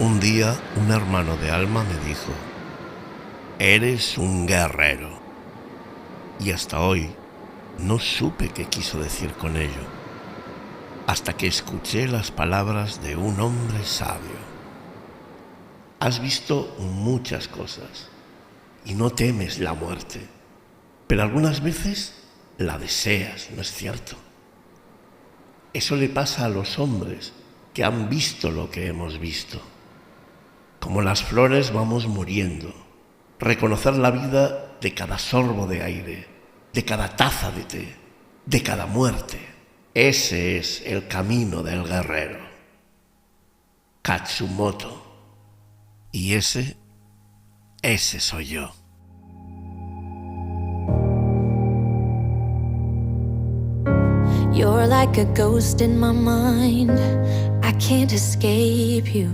Un día, un hermano de alma me dijo: eres un guerrero. Y hasta hoy no supe qué quiso decir con ello, hasta que escuché las palabras de un hombre sabio. Has visto muchas cosas y no temes la muerte, pero algunas veces la deseas, ¿no es cierto? Eso le pasa a los hombres que han visto lo que hemos visto. Como las flores vamos muriendo. Reconocer la vida de cada sorbo de aire, de cada taza de té, de cada muerte. Ese es el camino del guerrero. Katsumoto. Y ese soy yo. You're like a ghost in my mind. I can't escape you.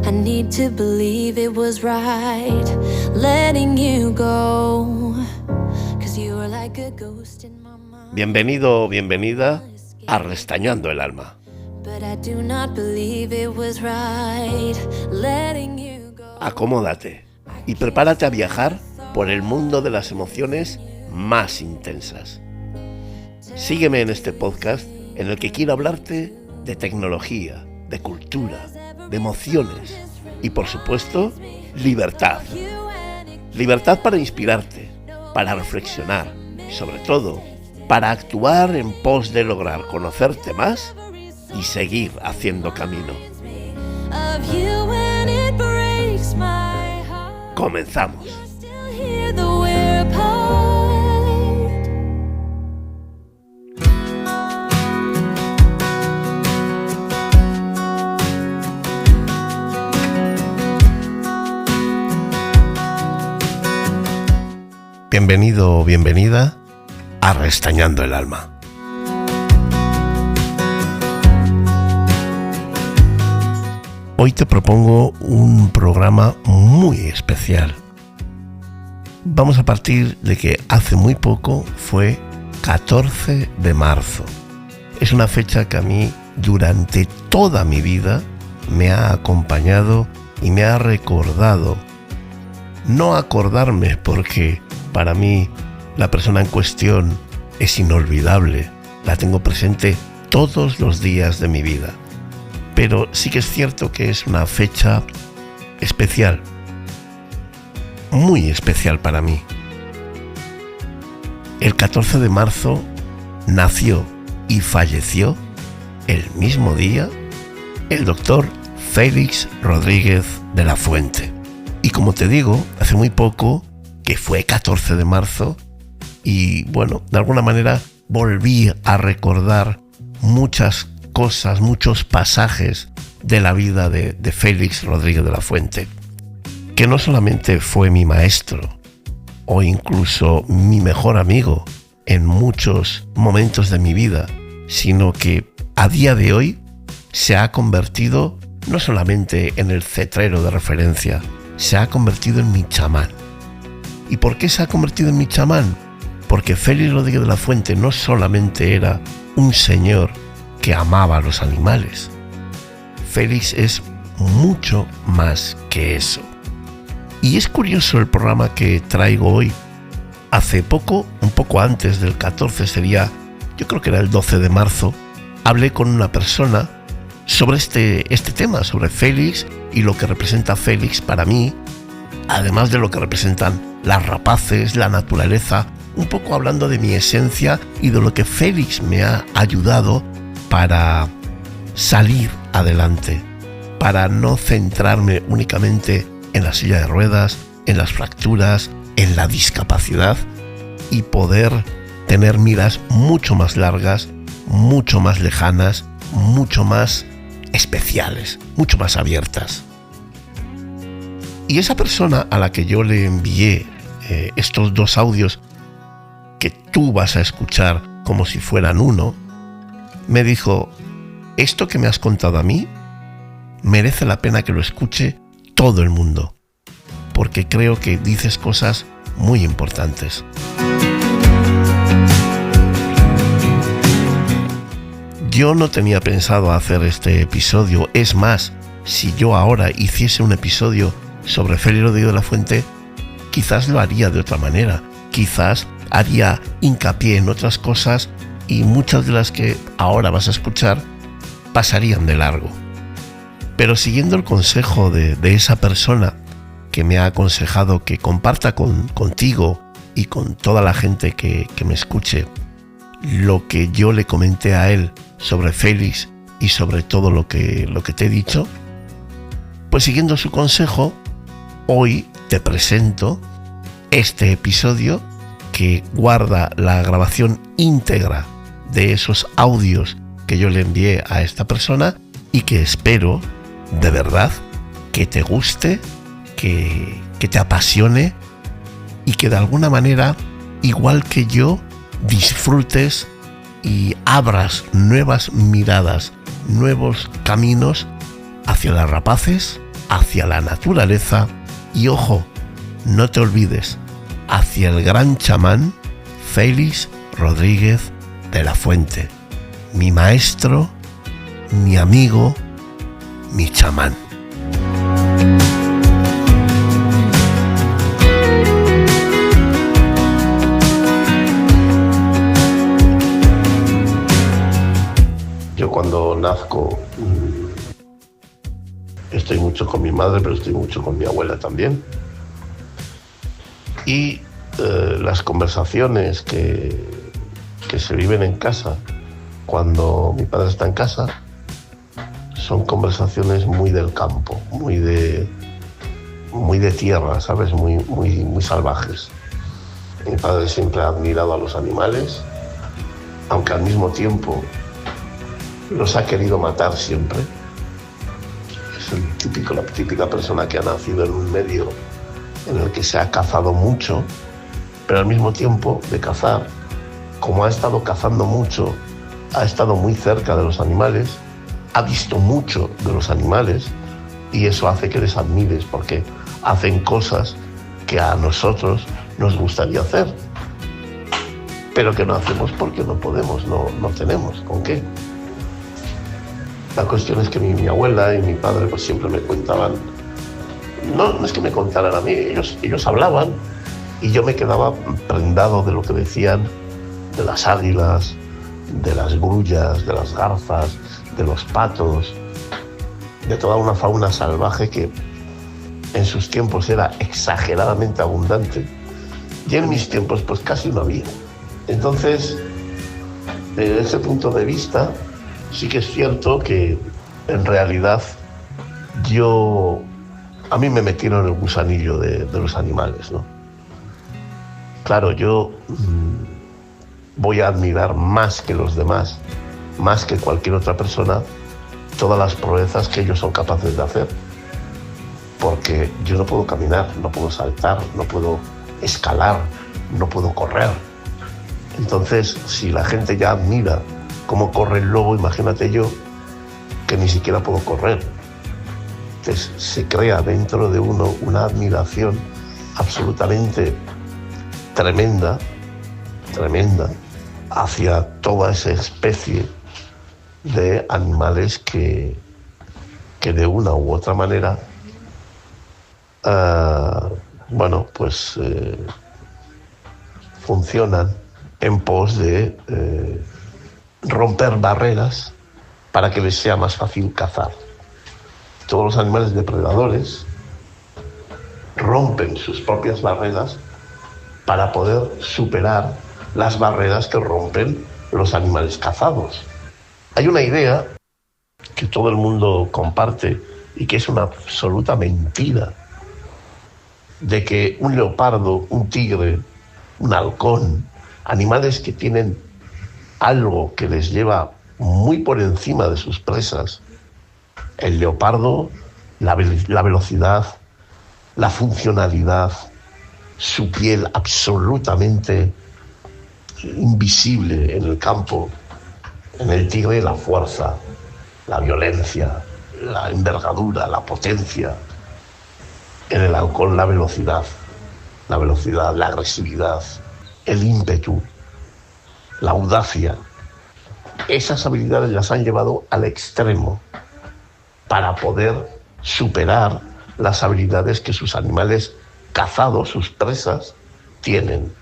I need to believe it was right letting you go. 'Cause you were like a ghost in my mind. Bienvenido o bienvenida a Restañando el Alma. But I do not believe it was right letting you go. Acomódate y prepárate a viajar por el mundo de las emociones más intensas. Sígueme en este podcast en el que quiero hablarte de tecnología, de cultura, de emociones y, por supuesto, libertad. Libertad para inspirarte, para reflexionar y, sobre todo, para actuar en pos de lograr conocerte más y seguir haciendo camino. Comenzamos. Bienvenido o bienvenida a Restañando el Alma. Hoy te propongo un programa muy especial. Vamos a partir de que hace muy poco fue 14 de marzo. Es una fecha que a mí durante toda mi vida me ha acompañado y me ha recordado. No acordarme porque para mí la persona en cuestión es inolvidable. La tengo presente todos los días de mi vida. Pero sí que es cierto que es una fecha especial, muy especial para mí. El 14 de marzo nació y falleció el mismo día el doctor Félix Rodríguez de la Fuente. Y como te digo, hace muy poco que fue 14 de marzo y bueno, de alguna manera volví a recordar muchas cosas, muchos pasajes de la vida de Félix Rodríguez de la Fuente, que no solamente fue mi maestro o incluso mi mejor amigo en muchos momentos de mi vida, sino que a día de hoy se ha convertido no solamente en el cetrero de referencia, se ha convertido en mi chamán. ¿Y por qué se ha convertido en mi chamán? Porque Félix Rodríguez de la Fuente no solamente era un señor que amaba a los animales. Félix es mucho más que eso. Y es curioso el programa que traigo hoy. Hace poco, un poco antes del 14 sería, yo creo que era el 12 de marzo, hablé con una persona sobre este tema, sobre Félix y lo que representa Félix para mí, además de lo que representan las rapaces, la naturaleza, un poco hablando de mi esencia y de lo que Félix me ha ayudado para salir adelante, para no centrarme únicamente en la silla de ruedas, en las fracturas, en la discapacidad y poder tener miras mucho más largas, mucho más lejanas, mucho más especiales, mucho más abiertas. Y esa persona a la que yo le envié estos dos audios que tú vas a escuchar como si fueran uno, me dijo: esto que me has contado a mí merece la pena que lo escuche todo el mundo, porque creo que dices cosas muy importantes. Yo no tenía pensado hacer este episodio, es más, si yo ahora hiciese un episodio sobre Félix Rodríguez de la Fuente, quizás lo haría de otra manera, quizás haría hincapié en otras cosas y muchas de las que ahora vas a escuchar pasarían de largo. Pero siguiendo el consejo de esa persona que me ha aconsejado que comparta contigo y con toda la gente que me escuche lo que yo le comenté a él sobre Félix y sobre todo lo que te he dicho, pues siguiendo su consejo, hoy te presento este episodio que guarda la grabación íntegra de esos audios que yo le envié a esta persona y que espero de verdad que te guste, que te apasione y que de alguna manera, igual que yo, disfrutes y abras nuevas miradas, nuevos caminos hacia las rapaces, hacia la naturaleza y, ojo, no te olvides, hacia el gran chamán Félix Rodríguez de la Fuente, mi maestro, mi amigo, mi chamán. Yo cuando nazco estoy mucho con mi madre, pero estoy mucho con mi abuela también. Y las conversaciones que se viven en casa cuando mi padre está en casa son conversaciones muy del campo, muy de tierra, ¿sabes? Muy salvajes. Mi padre siempre ha admirado a los animales, aunque al mismo tiempo los ha querido matar siempre. Es la típica persona que ha nacido en un medio en el que se ha cazado mucho, pero al mismo tiempo de cazar, como ha estado cazando mucho, ha estado muy cerca de los animales, ha visto mucho de los animales y eso hace que les admires porque hacen cosas que a nosotros nos gustaría hacer, pero que no hacemos porque no podemos, no tenemos con qué. La cuestión es que mi abuela y mi padre pues siempre me contaban, no es que me contaran a mí, ellos hablaban y yo me quedaba prendado de lo que decían de las águilas, de las grullas, de las garzas, de los patos, de toda una fauna salvaje que en sus tiempos era exageradamente abundante y en mis tiempos pues casi no había. Entonces, desde ese punto de vista, sí que es cierto que en realidad a mí me metieron el gusanillo de los animales, ¿no? Claro, yo voy a admirar más que los demás, más que cualquier otra persona, todas las proezas que ellos son capaces de hacer. Porque yo no puedo caminar, no puedo saltar, no puedo escalar, no puedo correr. Entonces, si la gente ya admira cómo corre el lobo, imagínate yo que ni siquiera puedo correr. Entonces se crea dentro de uno una admiración absolutamente tremenda hacia toda esa especie de animales que de una u otra manera funcionan en pos de romper barreras para que les sea más fácil cazar. Todos los animales depredadores rompen sus propias barreras para poder superar las barreras que rompen los animales cazados. Hay una idea que todo el mundo comparte y que es una absoluta mentira, de que un leopardo, un tigre, un halcón, animales que tienen algo que les lleva muy por encima de sus presas, el leopardo, la velocidad, la funcionalidad, su piel absolutamente invisible en el campo, en el tigre la fuerza, la violencia, la envergadura, la potencia, en el halcón la velocidad, la agresividad, el ímpetu, la audacia. Esas habilidades las han llevado al extremo para poder superar las habilidades que sus animales cazados, sus presas, tienen.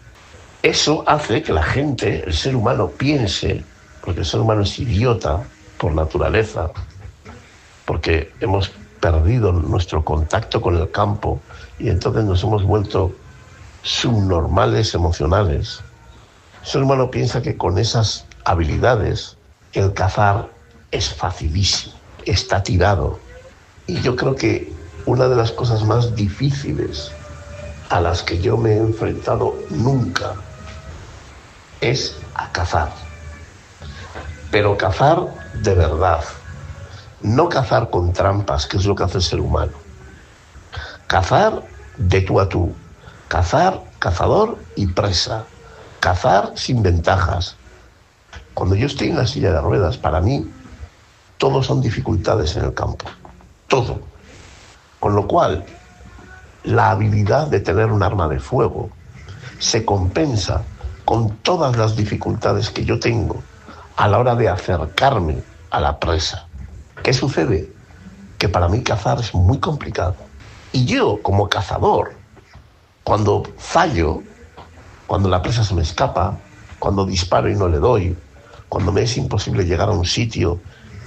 Eso hace que la gente, el ser humano, piense, porque el ser humano es idiota por naturaleza, porque hemos perdido nuestro contacto con el campo y entonces nos hemos vuelto subnormales emocionales. El ser humano piensa que con esas habilidades el cazar es facilísimo, está tirado. Y yo creo que una de las cosas más difíciles a las que yo me he enfrentado nunca es a cazar. Pero cazar de verdad. No cazar con trampas, que es lo que hace el ser humano. Cazar de tú a tú. Cazar, cazador y presa. Cazar sin ventajas. Cuando yo estoy en la silla de ruedas, para mí, todo son dificultades en el campo. Todo. Con lo cual, la habilidad de tener un arma de fuego se compensa con todas las dificultades que yo tengo a la hora de acercarme a la presa. ¿Qué sucede? Que para mí cazar es muy complicado. Y yo, como cazador, cuando fallo, cuando la presa se me escapa, cuando disparo y no le doy, cuando me es imposible llegar a un sitio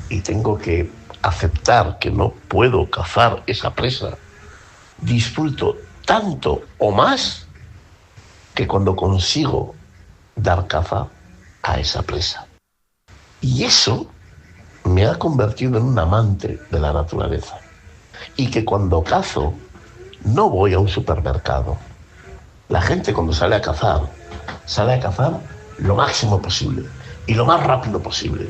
y tengo que aceptar que no puedo cazar esa presa, disfruto tanto o más que cuando consigo dar caza a esa presa. Y eso me ha convertido en un amante de la naturaleza. Y que cuando cazo, no voy a un supermercado. La gente cuando sale a cazar lo máximo posible y lo más rápido posible.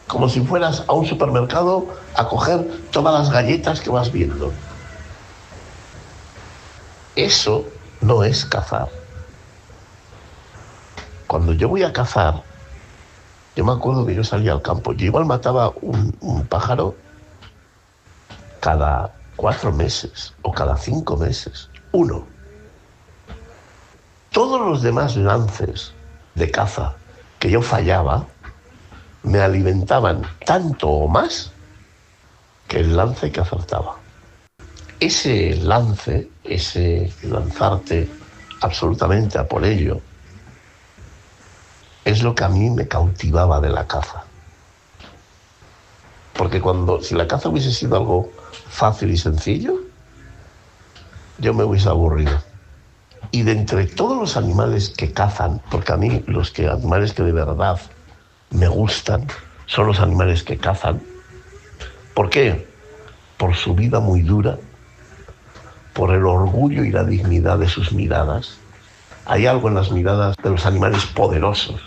Como si fueras a un supermercado a coger todas las galletas que vas viendo. Eso no es cazar. Cuando yo voy a cazar, yo me acuerdo que yo salía al campo. Yo igual mataba un pájaro cada 4 meses o cada 5 meses. Uno. Todos los demás lances de caza que yo fallaba me alimentaban tanto o más que el lance que acertaba. Ese lance, ese lanzarte absolutamente a por ello, es lo que a mí me cautivaba de la caza. Porque si la caza hubiese sido algo fácil y sencillo, yo me hubiese aburrido. Y de entre todos los animales que cazan, porque a mí animales que de verdad me gustan son los animales que cazan. ¿Por qué? Por su vida muy dura, por el orgullo y la dignidad de sus miradas. Hay algo en las miradas de los animales poderosos,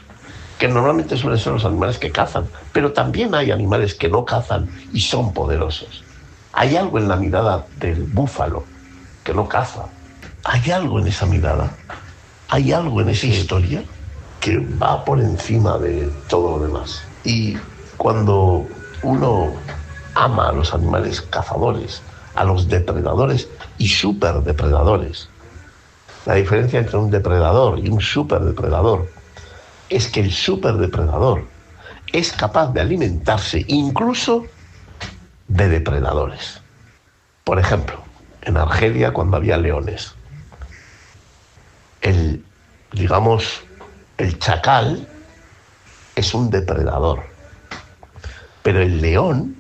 que normalmente suelen ser los animales que cazan, pero también hay animales que no cazan y son poderosos. Hay algo en la mirada del búfalo que no caza. Hay algo en esa mirada, hay algo en esa historia que va por encima de todo lo demás. Y cuando uno ama a los animales cazadores, a los depredadores y superdepredadores, la diferencia entre un depredador y un superdepredador es que el superdepredador es capaz de alimentarse incluso de depredadores. Por ejemplo, en Argelia, cuando había leones, el chacal es un depredador, pero el león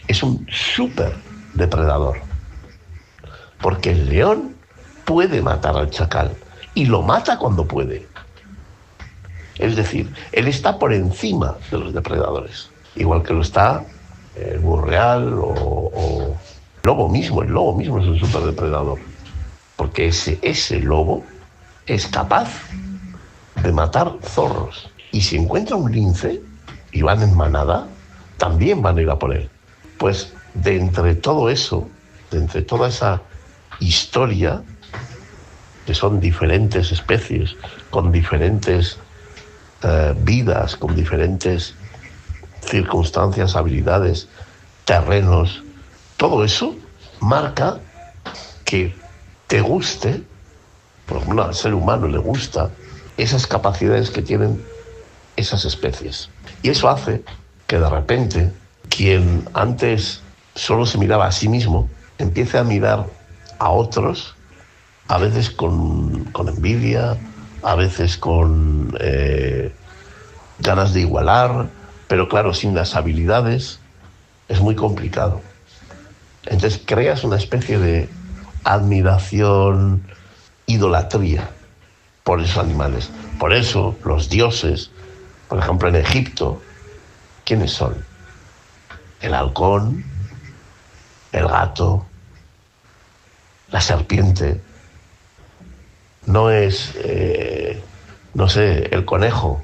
es un superdepredador, porque el león puede matar al chacal y lo mata cuando puede. Es decir, él está por encima de los depredadores, igual que lo está el burro real o el lobo mismo. El lobo mismo es un superdepredador, porque ese lobo es capaz de matar zorros. Y si encuentra un lince y van en manada, también van a ir a por él. Pues de entre todo eso, de entre toda esa historia, que son diferentes especies, con diferentes vidas, con diferentes circunstancias, habilidades, terrenos, todo eso marca que te guste, por ejemplo, al ser humano le gusta esas capacidades que tienen esas especies. Y eso hace que de repente quien antes solo se miraba a sí mismo, empiece a mirar a otros, a veces con envidia, a veces con ganas de igualar, pero claro, sin las habilidades es muy complicado. Entonces creas una especie de admiración, idolatría por esos animales. Por eso los dioses, por ejemplo en Egipto, ¿quiénes son? El halcón, el gato, la serpiente. No es, no sé, el conejo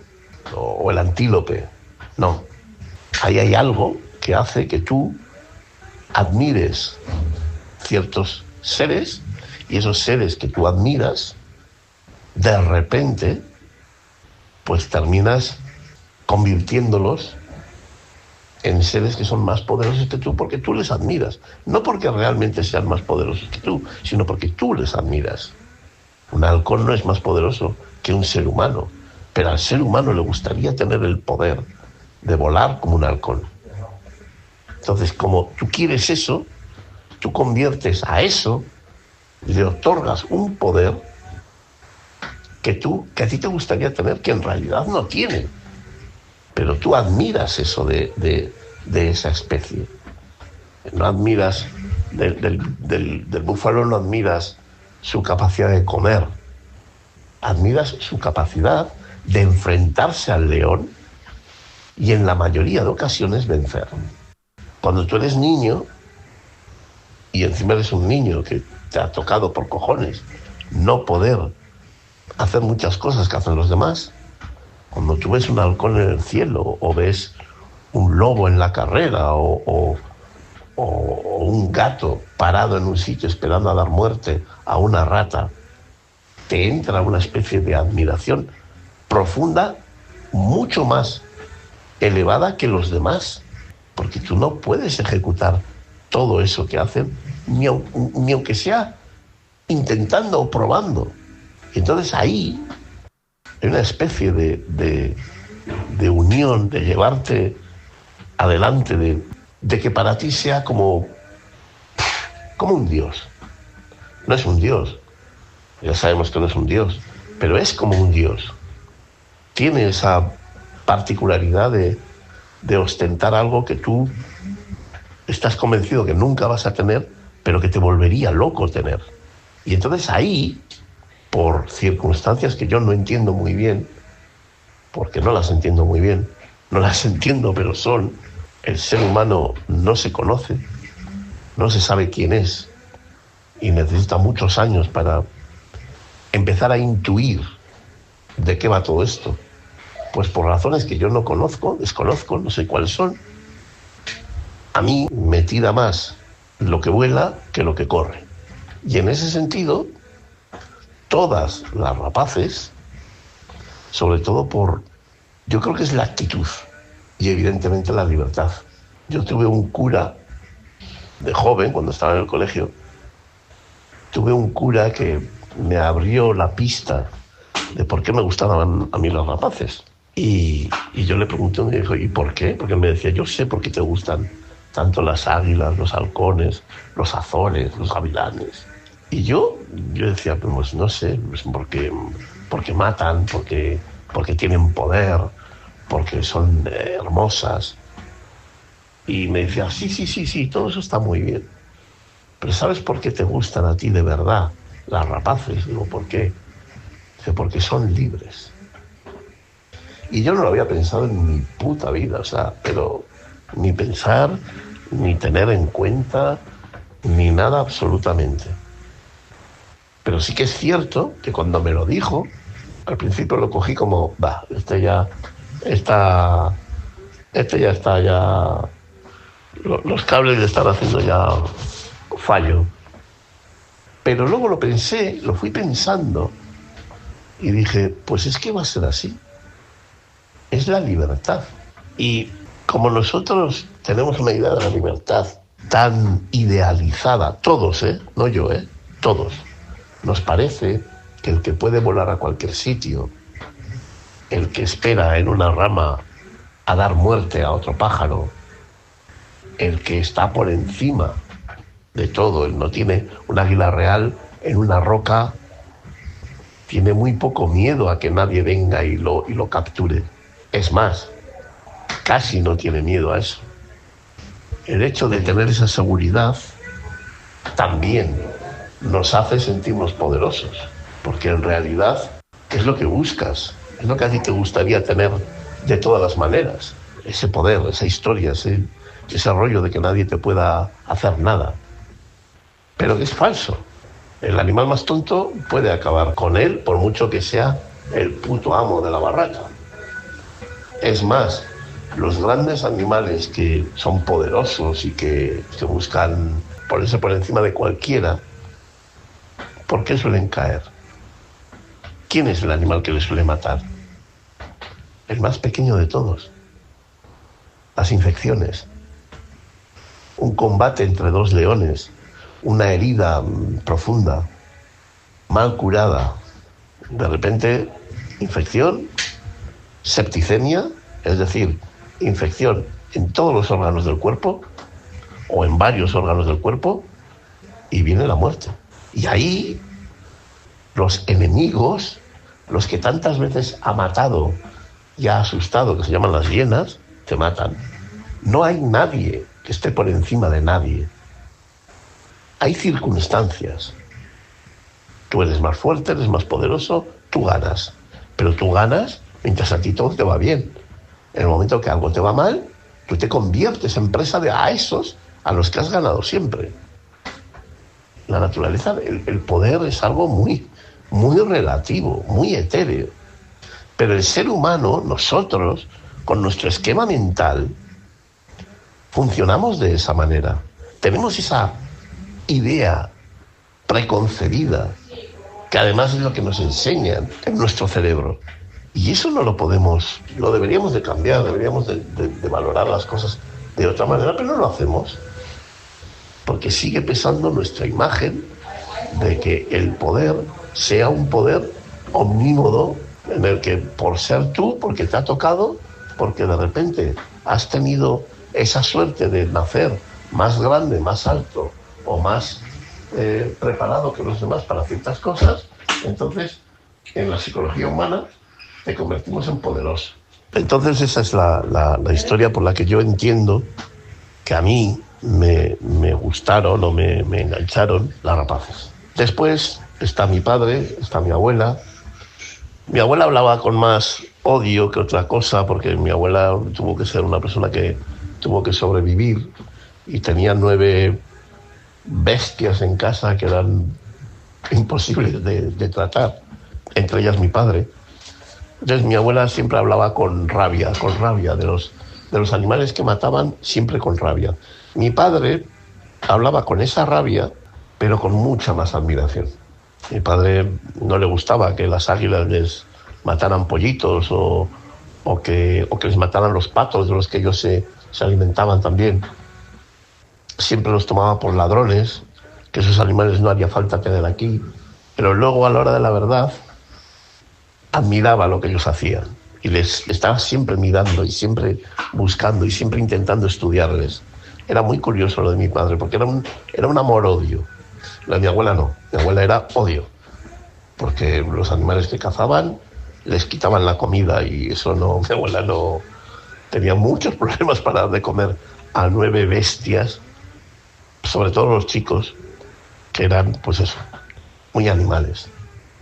o el antílope. No. Ahí hay algo que hace que tú admires ciertos seres, y esos seres que tú admiras, de repente, pues terminas convirtiéndolos en seres que son más poderosos que tú porque tú les admiras. No porque realmente sean más poderosos que tú, sino porque tú les admiras. Un halcón no es más poderoso que un ser humano, pero al ser humano le gustaría tener el poder de volar como un halcón. Entonces, como tú quieres eso, tú conviertes a eso, le otorgas un poder que a ti te gustaría tener, que en realidad no tiene. Pero tú admiras eso de esa especie. No admiras del búfalo, no admiras su capacidad de comer. Admiras su capacidad de enfrentarse al león y en la mayoría de ocasiones vencer. Cuando tú eres niño, y encima eres un niño que te ha tocado por cojones no poder hacer muchas cosas que hacen los demás, cuando tú ves un halcón en el cielo o ves un lobo en la carrera o un gato parado en un sitio esperando a dar muerte a una rata, te entra una especie de admiración profunda, mucho más elevada que los demás, porque tú no puedes ejecutar todo eso que hacen, ni aunque sea intentando o probando. Entonces ahí hay una especie de unión, de llevarte adelante, de que para ti sea como un dios. No es un dios, ya sabemos que no es un dios, pero es como un dios. Tiene esa particularidad de ostentar algo que tú estás convencido que nunca vas a tener, pero que te volvería loco tener. Y entonces ahí, por circunstancias que yo no entiendo muy bien, porque no las entiendo muy bien, no las entiendo, pero son, el ser humano no se conoce, no se sabe quién es, y necesita muchos años para empezar a intuir de qué va todo esto. Pues por razones que yo no conozco, desconozco, no sé cuáles son, a mí me tira más lo que vuela que lo que corre. Y en ese sentido, todas las rapaces, sobre todo yo creo que es la actitud y evidentemente la libertad. Yo tuve un cura de joven, cuando estaba en el colegio, tuve un cura que me abrió la pista de por qué me gustaban a mí los rapaces. Y yo le pregunté, me dijo, ¿y por qué? Porque él me decía, yo sé por qué te gustan tanto las águilas, los halcones, los azores, los gavilanes. Y yo decía, pues no sé, pues porque matan, porque tienen poder, porque son hermosas. Y me decía, sí, todo eso está muy bien. Pero ¿sabes por qué te gustan a ti de verdad las rapaces? Digo, ¿por qué? Dice, porque son libres. Y yo no lo había pensado en mi puta vida, o sea, pero ni pensar, ni tener en cuenta, ni nada absolutamente. Pero sí que es cierto que cuando me lo dijo, al principio lo cogí como, este ya está, los cables le están haciendo ya fallo. Pero luego lo pensé, lo fui pensando y dije, pues es que va a ser así. Es la libertad. Y como nosotros tenemos una idea de la libertad tan idealizada, todos, no yo, todos, nos parece que el que puede volar a cualquier sitio, el que espera en una rama a dar muerte a otro pájaro, el que está por encima de todo. Él no tiene un águila real en una roca, tiene muy poco miedo a que nadie venga y lo capture. Es más, casi no tiene miedo a eso. El hecho de tener esa seguridad también nos hace sentirnos poderosos, porque en realidad es lo que buscas, es lo que a ti te gustaría tener de todas las maneras, ese poder, esa historia, ese rollo de que nadie te pueda hacer nada. Pero es falso. El animal más tonto puede acabar con él, por mucho que sea el puto amo de la barraca. Es más, los grandes animales que son poderosos y que buscan ponerse por encima de cualquiera, ¿por qué suelen caer? ¿Quién es el animal que les suele matar? El más pequeño de todos. Las infecciones. Un combate entre dos leones, una herida profunda, mal curada, de repente infección, septicemia, es decir, infección en todos los órganos del cuerpo o en varios órganos del cuerpo, y viene la muerte. Y ahí los enemigos, los que tantas veces ha matado y ha asustado, que se llaman las hienas, te matan. No hay nadie que esté por encima de nadie. Hay circunstancias. Tú eres más fuerte, eres más poderoso, tú ganas. Pero tú ganas mientras a ti todo te va bien. En el momento que algo te va mal, tú te conviertes en presa de esos a los que has ganado siempre. La naturaleza, el poder es algo muy relativo, muy etéreo. Pero el ser humano, nosotros, con nuestro esquema mental, funcionamos de esa manera. Tenemos esa idea preconcebida, que además es lo que nos enseñan en nuestro cerebro. Y eso no lo podemos, lo deberíamos de cambiar, deberíamos de valorar las cosas de otra manera, pero no lo hacemos. Porque sigue pesando nuestra imagen de que el poder sea un poder omnímodo, en el que por ser tú, porque te ha tocado, porque de repente has tenido esa suerte de nacer más grande, más alto o más preparado que los demás para ciertas cosas, entonces en la psicología humana te convertimos en poderoso. Entonces esa es la historia por la que yo entiendo que a mí me gustaron o me engancharon las rapaces. Después está mi padre, está mi abuela. Mi abuela hablaba con más odio que otra cosa, porque mi abuela tuvo que ser una persona que tuvo que sobrevivir y tenía 9 bestias en casa que eran imposibles de tratar, entre ellas mi padre. Entonces mi abuela siempre hablaba con rabia de los animales que mataban, siempre con rabia. Mi padre hablaba con esa rabia, pero con mucha más admiración. Mi padre no le gustaba que las águilas les mataran pollitos o que les mataran los patos de los que ellos se alimentaban también. Siempre los tomaba por ladrones, que esos animales no haría falta tener aquí, pero luego a la hora de la verdad admiraba lo que ellos hacían y les estaba siempre mirando y siempre buscando y siempre intentando estudiarles. Era muy curioso lo de mi padre, porque era un amor-odio. La de mi abuela no, mi abuela era odio, porque los animales que cazaban les quitaban la comida y eso no, mi abuela no tenía muchos problemas para dar de comer a 9 bestias, sobre todo los chicos, que eran, pues eso, muy animales.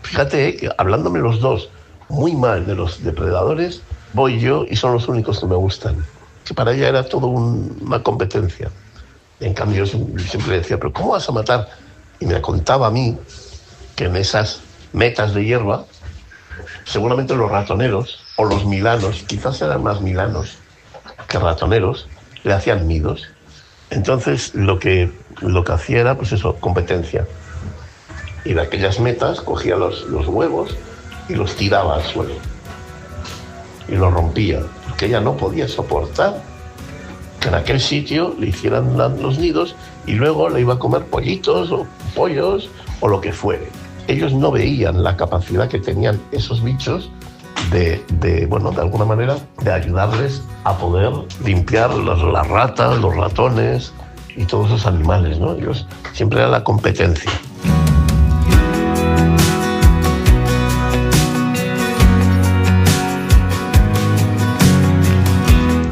Fíjate que hablándome los dos muy mal de los depredadores, voy yo y son los únicos que me gustan. Que para ella era todo una competencia. En cambio, yo siempre le decía, ¿pero cómo vas a matar? Y me contaba a mí que en esas metas de hierba, seguramente los ratoneros o los milanos, quizás eran más milanos que ratoneros, le hacían nidos. Entonces lo que hacía era, pues eso, competencia. Y de aquellas metas cogía los huevos y los tiraba al suelo. Y los rompía, porque ella no podía soportar que en aquel sitio le hicieran los nidos y luego le iba a comer pollitos o pollos o lo que fuere. Ellos no veían la capacidad que tenían esos bichos bueno, de alguna manera, de ayudarles a poder limpiar las ratas, los ratones y todos esos animales, ¿no? Ellos siempre era la competencia.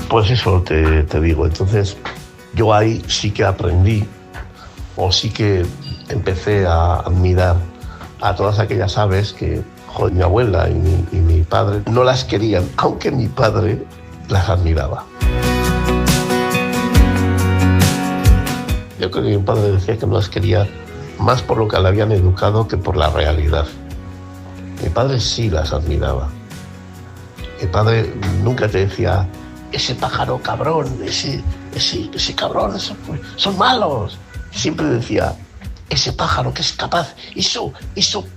Pues eso te digo. Entonces, yo ahí sí que aprendí, o sí que empecé a admirar a todas aquellas aves que mi abuela y mi padre no las querían, aunque mi padre las admiraba. Yo creo que mi padre decía que no las quería más por lo que le habían educado que por la realidad. Mi padre sí las admiraba. Mi padre nunca te decía: ese pájaro cabrón, ese cabrón, son malos. Siempre decía: ese pájaro que es capaz, eso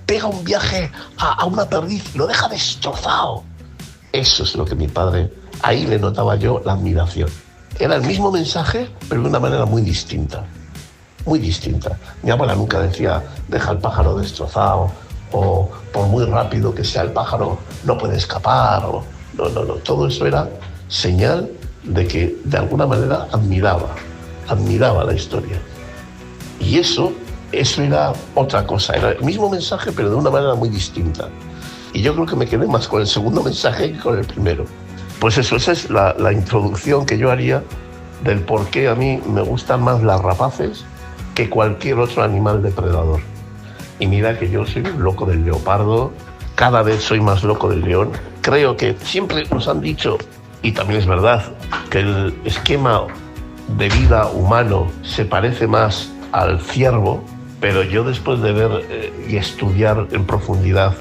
pega un viaje a una perdiz y lo deja destrozado. Eso es lo que mi padre, ahí le notaba yo la admiración. Era el mismo mensaje, pero de una manera muy distinta. Muy distinta. Mi abuela nunca decía: deja el pájaro destrozado, o por muy rápido que sea el pájaro, no puede escapar. No. Todo eso era señal de que de alguna manera admiraba la historia. Y eso era otra cosa, era el mismo mensaje pero de una manera muy distinta. Y yo creo que me quedé más con el segundo mensaje que con el primero. Pues eso, esa es la introducción que yo haría del por qué a mí me gustan más las rapaces que cualquier otro animal depredador. Y mira que yo soy un loco del leopardo, cada vez soy más loco del león. Creo que siempre nos han dicho, y también es verdad, que el esquema de vida humano se parece más al ciervo, pero yo después de ver y estudiar en profundidad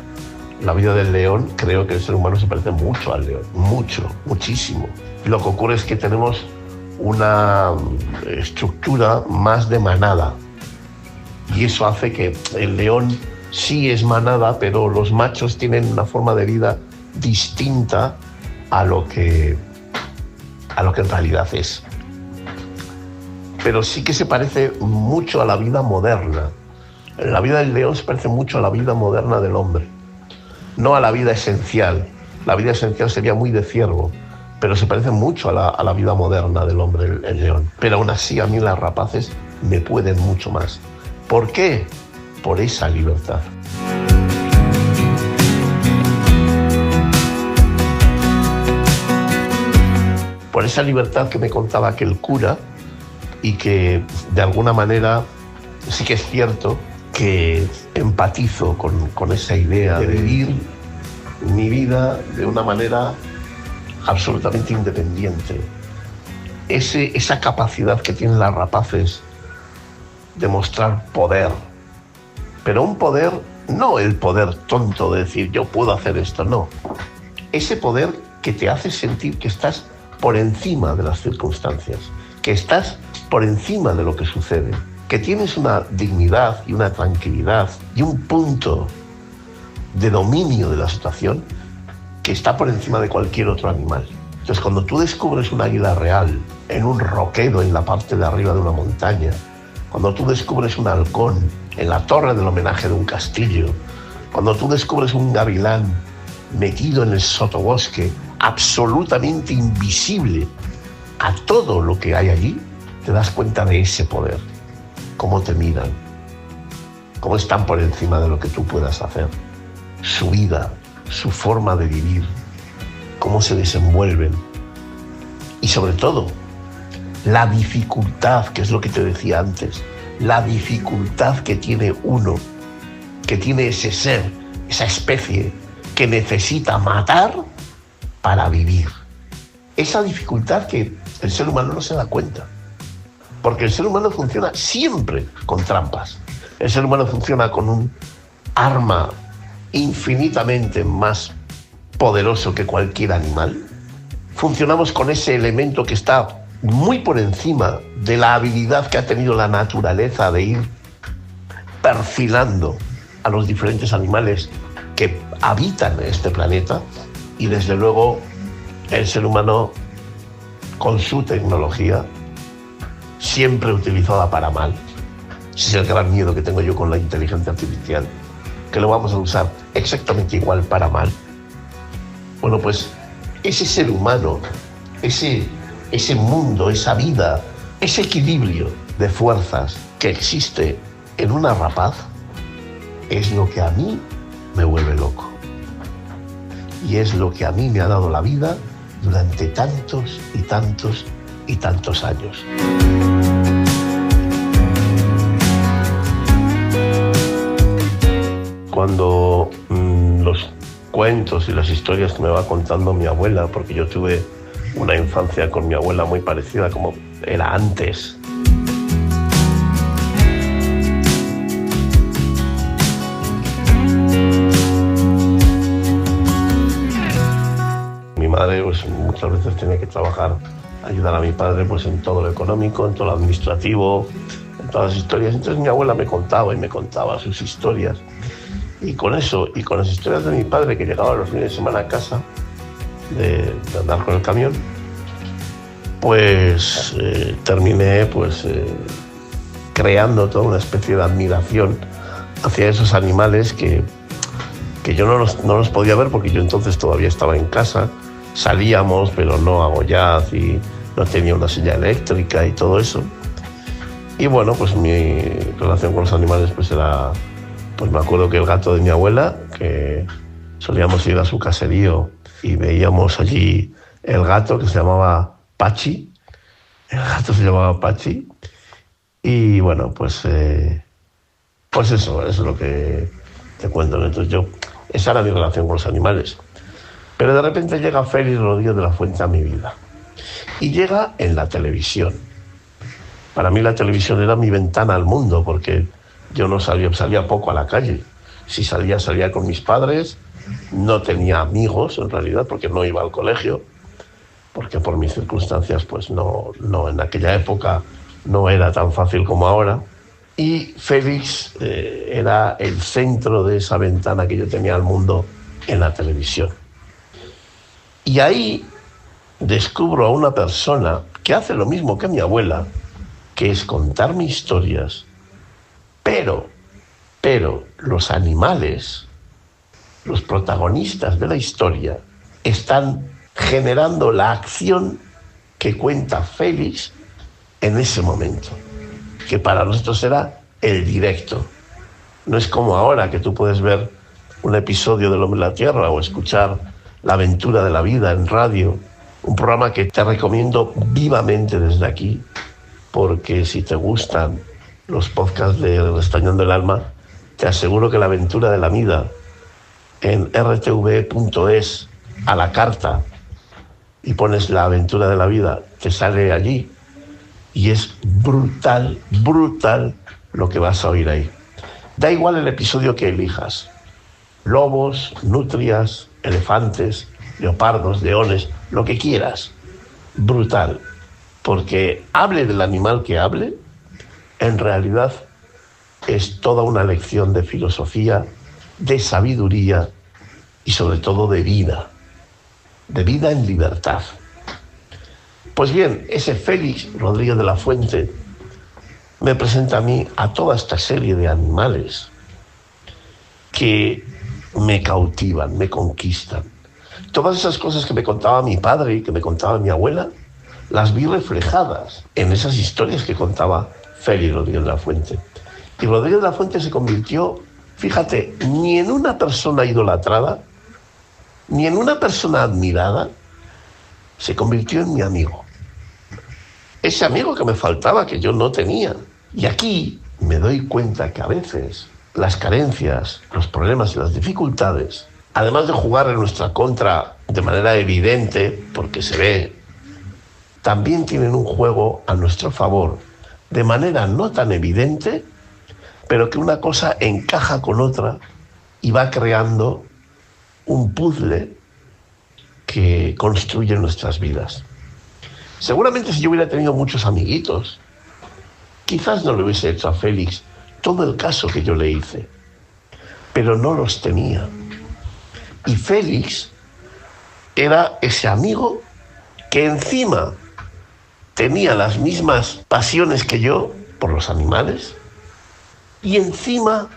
la vida del león, creo que el ser humano se parece mucho al león, muchísimo. Y lo que ocurre es que tenemos una estructura más de manada, y eso hace que el león sí es manada, pero los machos tienen una forma de vida distinta a lo que en realidad es. Pero sí que se parece mucho a la vida moderna. La vida del león se parece mucho a la vida moderna del hombre, no a la vida esencial. La vida esencial sería muy de ciervo, pero se parece mucho a la vida moderna del hombre, el león. Pero aún así, a mí las rapaces me pueden mucho más. ¿Por qué? Por esa libertad. Por esa libertad que me contaba aquel cura, y que de alguna manera sí que es cierto que empatizo con esa idea de vivir mi vida de una manera absolutamente independiente. Esa capacidad que tienen las rapaces de mostrar poder, pero un poder, no el poder tonto de decir yo puedo hacer esto, no. Ese poder que te hace sentir que estás por encima de las circunstancias, que estás por encima de lo que sucede, que tienes una dignidad y una tranquilidad y un punto de dominio de la situación que está por encima de cualquier otro animal. Entonces, cuando tú descubres un águila real en un roquedo en la parte de arriba de una montaña, cuando tú descubres un halcón en la torre del homenaje de un castillo, cuando tú descubres un gavilán metido en el sotobosque, absolutamente invisible a todo lo que hay allí, te das cuenta de ese poder, cómo te miran, cómo están por encima de lo que tú puedas hacer, su vida, su forma de vivir, cómo se desenvuelven y sobre todo la dificultad, que es lo que te decía antes, la dificultad que tiene uno, que tiene ese ser, esa especie que necesita matar para vivir. Esa dificultad que el ser humano no se da cuenta. Porque el ser humano funciona siempre con trampas. El ser humano funciona con un arma infinitamente más poderoso que cualquier animal. Funcionamos con ese elemento que está muy por encima de la habilidad que ha tenido la naturaleza de ir perfilando a los diferentes animales que habitan este planeta. Y desde luego el ser humano, con su tecnología, siempre utilizada para mal. Ese es el gran miedo que tengo yo con la inteligencia artificial, que lo vamos a usar exactamente igual para mal. Bueno, pues ese ser humano, ese mundo, esa vida, ese equilibrio de fuerzas que existe en una rapaz es lo que a mí me vuelve loco. Y es lo que a mí me ha dado la vida durante tantos y tantos y tantos años. Cuando los cuentos y las historias que me va contando mi abuela, porque yo tuve una infancia con mi abuela muy parecida como era antes. Mi madre pues muchas veces tenía que trabajar, ayudar a mi padre pues en todo lo económico, en todo lo administrativo, en todas las historias. Entonces mi abuela me contaba sus historias. Y con eso, y con las historias de mi padre que llegaba los fines de semana a casa de andar con el camión, pues terminé creando toda una especie de admiración hacia esos animales que yo no los podía ver porque yo entonces todavía estaba en casa. Salíamos, pero no a Goiás y no tenía una silla eléctrica y todo eso. Y bueno, pues mi relación con los animales pues era... Pues me acuerdo que el gato de mi abuela, que solíamos ir a su caserío y veíamos allí el gato que se llamaba Pachi. El gato se llamaba Pachi. Y bueno, pues eso es lo que te cuento. Entonces esa era mi relación con los animales. Pero de repente llega Félix Rodríguez de la Fuente a mi vida. Y llega en la televisión. Para mí la televisión era mi ventana al mundo, porque yo no salía poco a la calle. Si salía con mis padres. No tenía amigos, en realidad, porque no iba al colegio, porque por mis circunstancias, pues no en aquella época no era tan fácil como ahora. Y Félix era el centro de esa ventana que yo tenía al mundo en la televisión. Y ahí descubro a una persona que hace lo mismo que mi abuela, que es contarme historias. Pero los animales, los protagonistas de la historia, están generando la acción que cuenta Félix en ese momento, que para nosotros era el directo. No es como ahora que tú puedes ver un episodio del Hombre de la Tierra o escuchar La Aventura de la Vida en radio, un programa que te recomiendo vivamente desde aquí, porque si te gustan los podcasts de Restañando el Alma, te aseguro que La Aventura de la Vida en rtv.es a la carta y pones La Aventura de la Vida, te sale allí y es brutal lo que vas a oír ahí. Da igual el episodio que elijas: lobos, nutrias, elefantes, leopardos, leones, lo que quieras. Brutal, porque hable del animal que hable, en realidad es toda una lección de filosofía, de sabiduría y sobre todo de vida en libertad. Pues bien, ese Félix Rodríguez de la Fuente me presenta a mí a toda esta serie de animales que me cautivan, me conquistan. Todas esas cosas que me contaba mi padre y que me contaba mi abuela, las vi reflejadas en esas historias que contaba Félix Rodríguez de la Fuente. Y Rodríguez de la Fuente se convirtió, fíjate, ni en una persona idolatrada, ni en una persona admirada, se convirtió en mi amigo. Ese amigo que me faltaba, que yo no tenía. Y aquí me doy cuenta que a veces las carencias, los problemas y las dificultades, además de jugar en nuestra contra de manera evidente, porque se ve, también tienen un juego a nuestro favor, de manera no tan evidente, pero que una cosa encaja con otra y va creando un puzzle que construye nuestras vidas. Seguramente si yo hubiera tenido muchos amiguitos, quizás no le hubiese hecho a Félix todo el caso que yo le hice, pero no los tenía. Y Félix era ese amigo que encima tenía las mismas pasiones que yo por los animales, y encima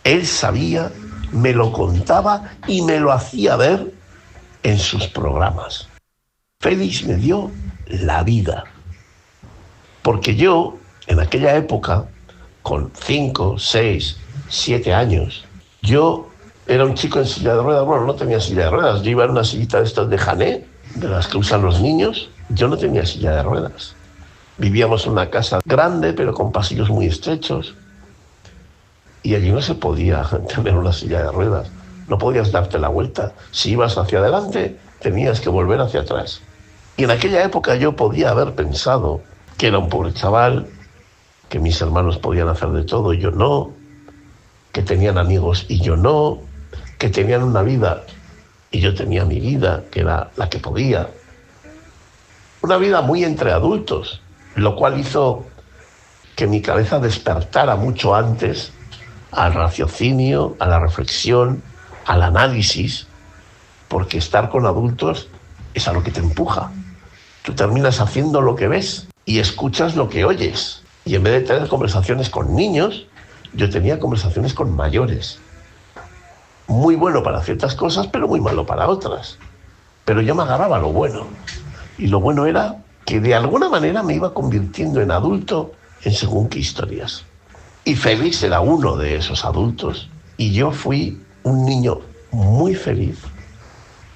él sabía, me lo contaba y me lo hacía ver en sus programas. Félix me dio la vida. Porque yo, en aquella época, con 5, 6, 7 años, yo era un chico en silla de ruedas. Bueno, no tenía silla de ruedas. Yo iba en una sillita de estas de Jané, de las que usan los niños. Yo no tenía silla de ruedas. Vivíamos en una casa grande, pero con pasillos muy estrechos. Y allí no se podía tener una silla de ruedas. No podías darte la vuelta. Si ibas hacia adelante, tenías que volver hacia atrás. Y en aquella época yo podía haber pensado que era un pobre chaval, que mis hermanos podían hacer de todo y yo no, que tenían amigos y yo no, que tenían una vida y yo tenía mi vida, que era la que podía. Una vida muy entre adultos, lo cual hizo que mi cabeza despertara mucho antes al raciocinio, a la reflexión, al análisis, porque estar con adultos es a lo que te empuja. Tú terminas haciendo lo que ves y escuchas lo que oyes. Y en vez de tener conversaciones con niños, yo tenía conversaciones con mayores. Muy bueno para ciertas cosas, pero muy malo para otras. Pero yo me agarraba a lo bueno. Y lo bueno era que de alguna manera me iba convirtiendo en adulto en según qué historias. Y Félix era uno de esos adultos. Y yo fui un niño muy feliz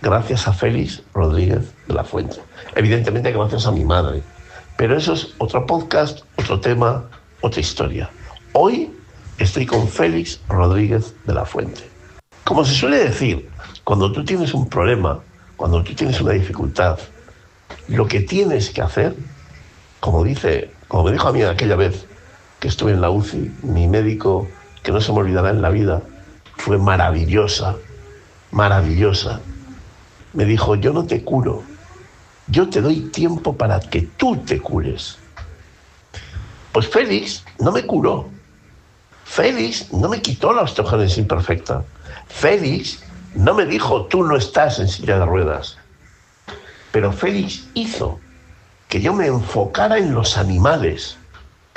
gracias a Félix Rodríguez de la Fuente. Evidentemente gracias a mi madre. Pero eso es otro podcast, otro tema, otra historia. Hoy estoy con Félix Rodríguez de la Fuente. Como se suele decir, cuando tú tienes un problema, cuando tú tienes una dificultad, lo que tienes que hacer, como me dijo a mí aquella vez que estuve en la UCI, mi médico, que no se me olvidará en la vida, fue maravillosa. Me dijo, yo no te curo, yo te doy tiempo para que tú te cures. Pues Félix no me curó. Félix no me quitó la osteogénesis imperfecta. Félix no me dijo, tú no estás en silla de ruedas. Pero Félix hizo que yo me enfocara en los animales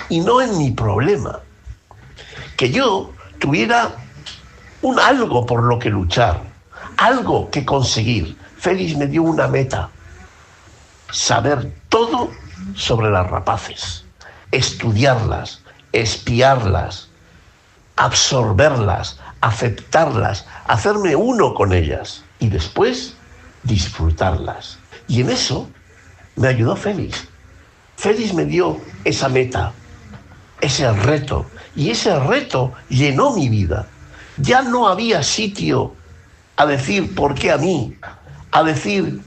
y no en mi problema. Que yo tuviera algo por lo que luchar, algo que conseguir. Félix me dio una meta: saber todo sobre las rapaces, estudiarlas, espiarlas, absorberlas, aceptarlas, hacerme uno con ellas y después disfrutarlas. Y en eso me ayudó Félix. Félix me dio esa meta, ese reto, y ese reto llenó mi vida. Ya no había sitio a decir ¿por qué a mí? A decir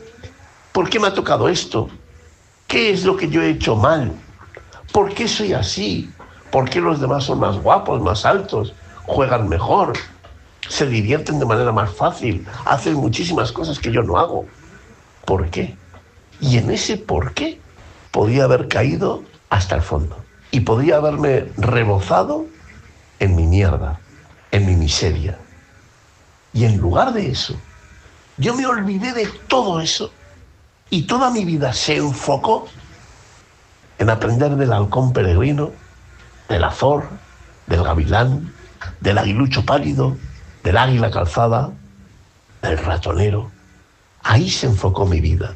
¿por qué me ha tocado esto? ¿Qué es lo que yo he hecho mal? ¿Por qué soy así? ¿Por qué los demás son más guapos, más altos, juegan mejor, se divierten de manera más fácil, hacen muchísimas cosas que yo no hago? ¿Por qué? Y en ese por qué podía haber caído hasta el fondo y podía haberme rebozado en mi mierda, en mi miseria. Y en lugar de eso, yo me olvidé de todo eso y toda mi vida se enfocó en aprender del halcón peregrino, del azor, del gavilán, del aguilucho pálido, del águila calzada, del ratonero. Ahí se enfocó mi vida.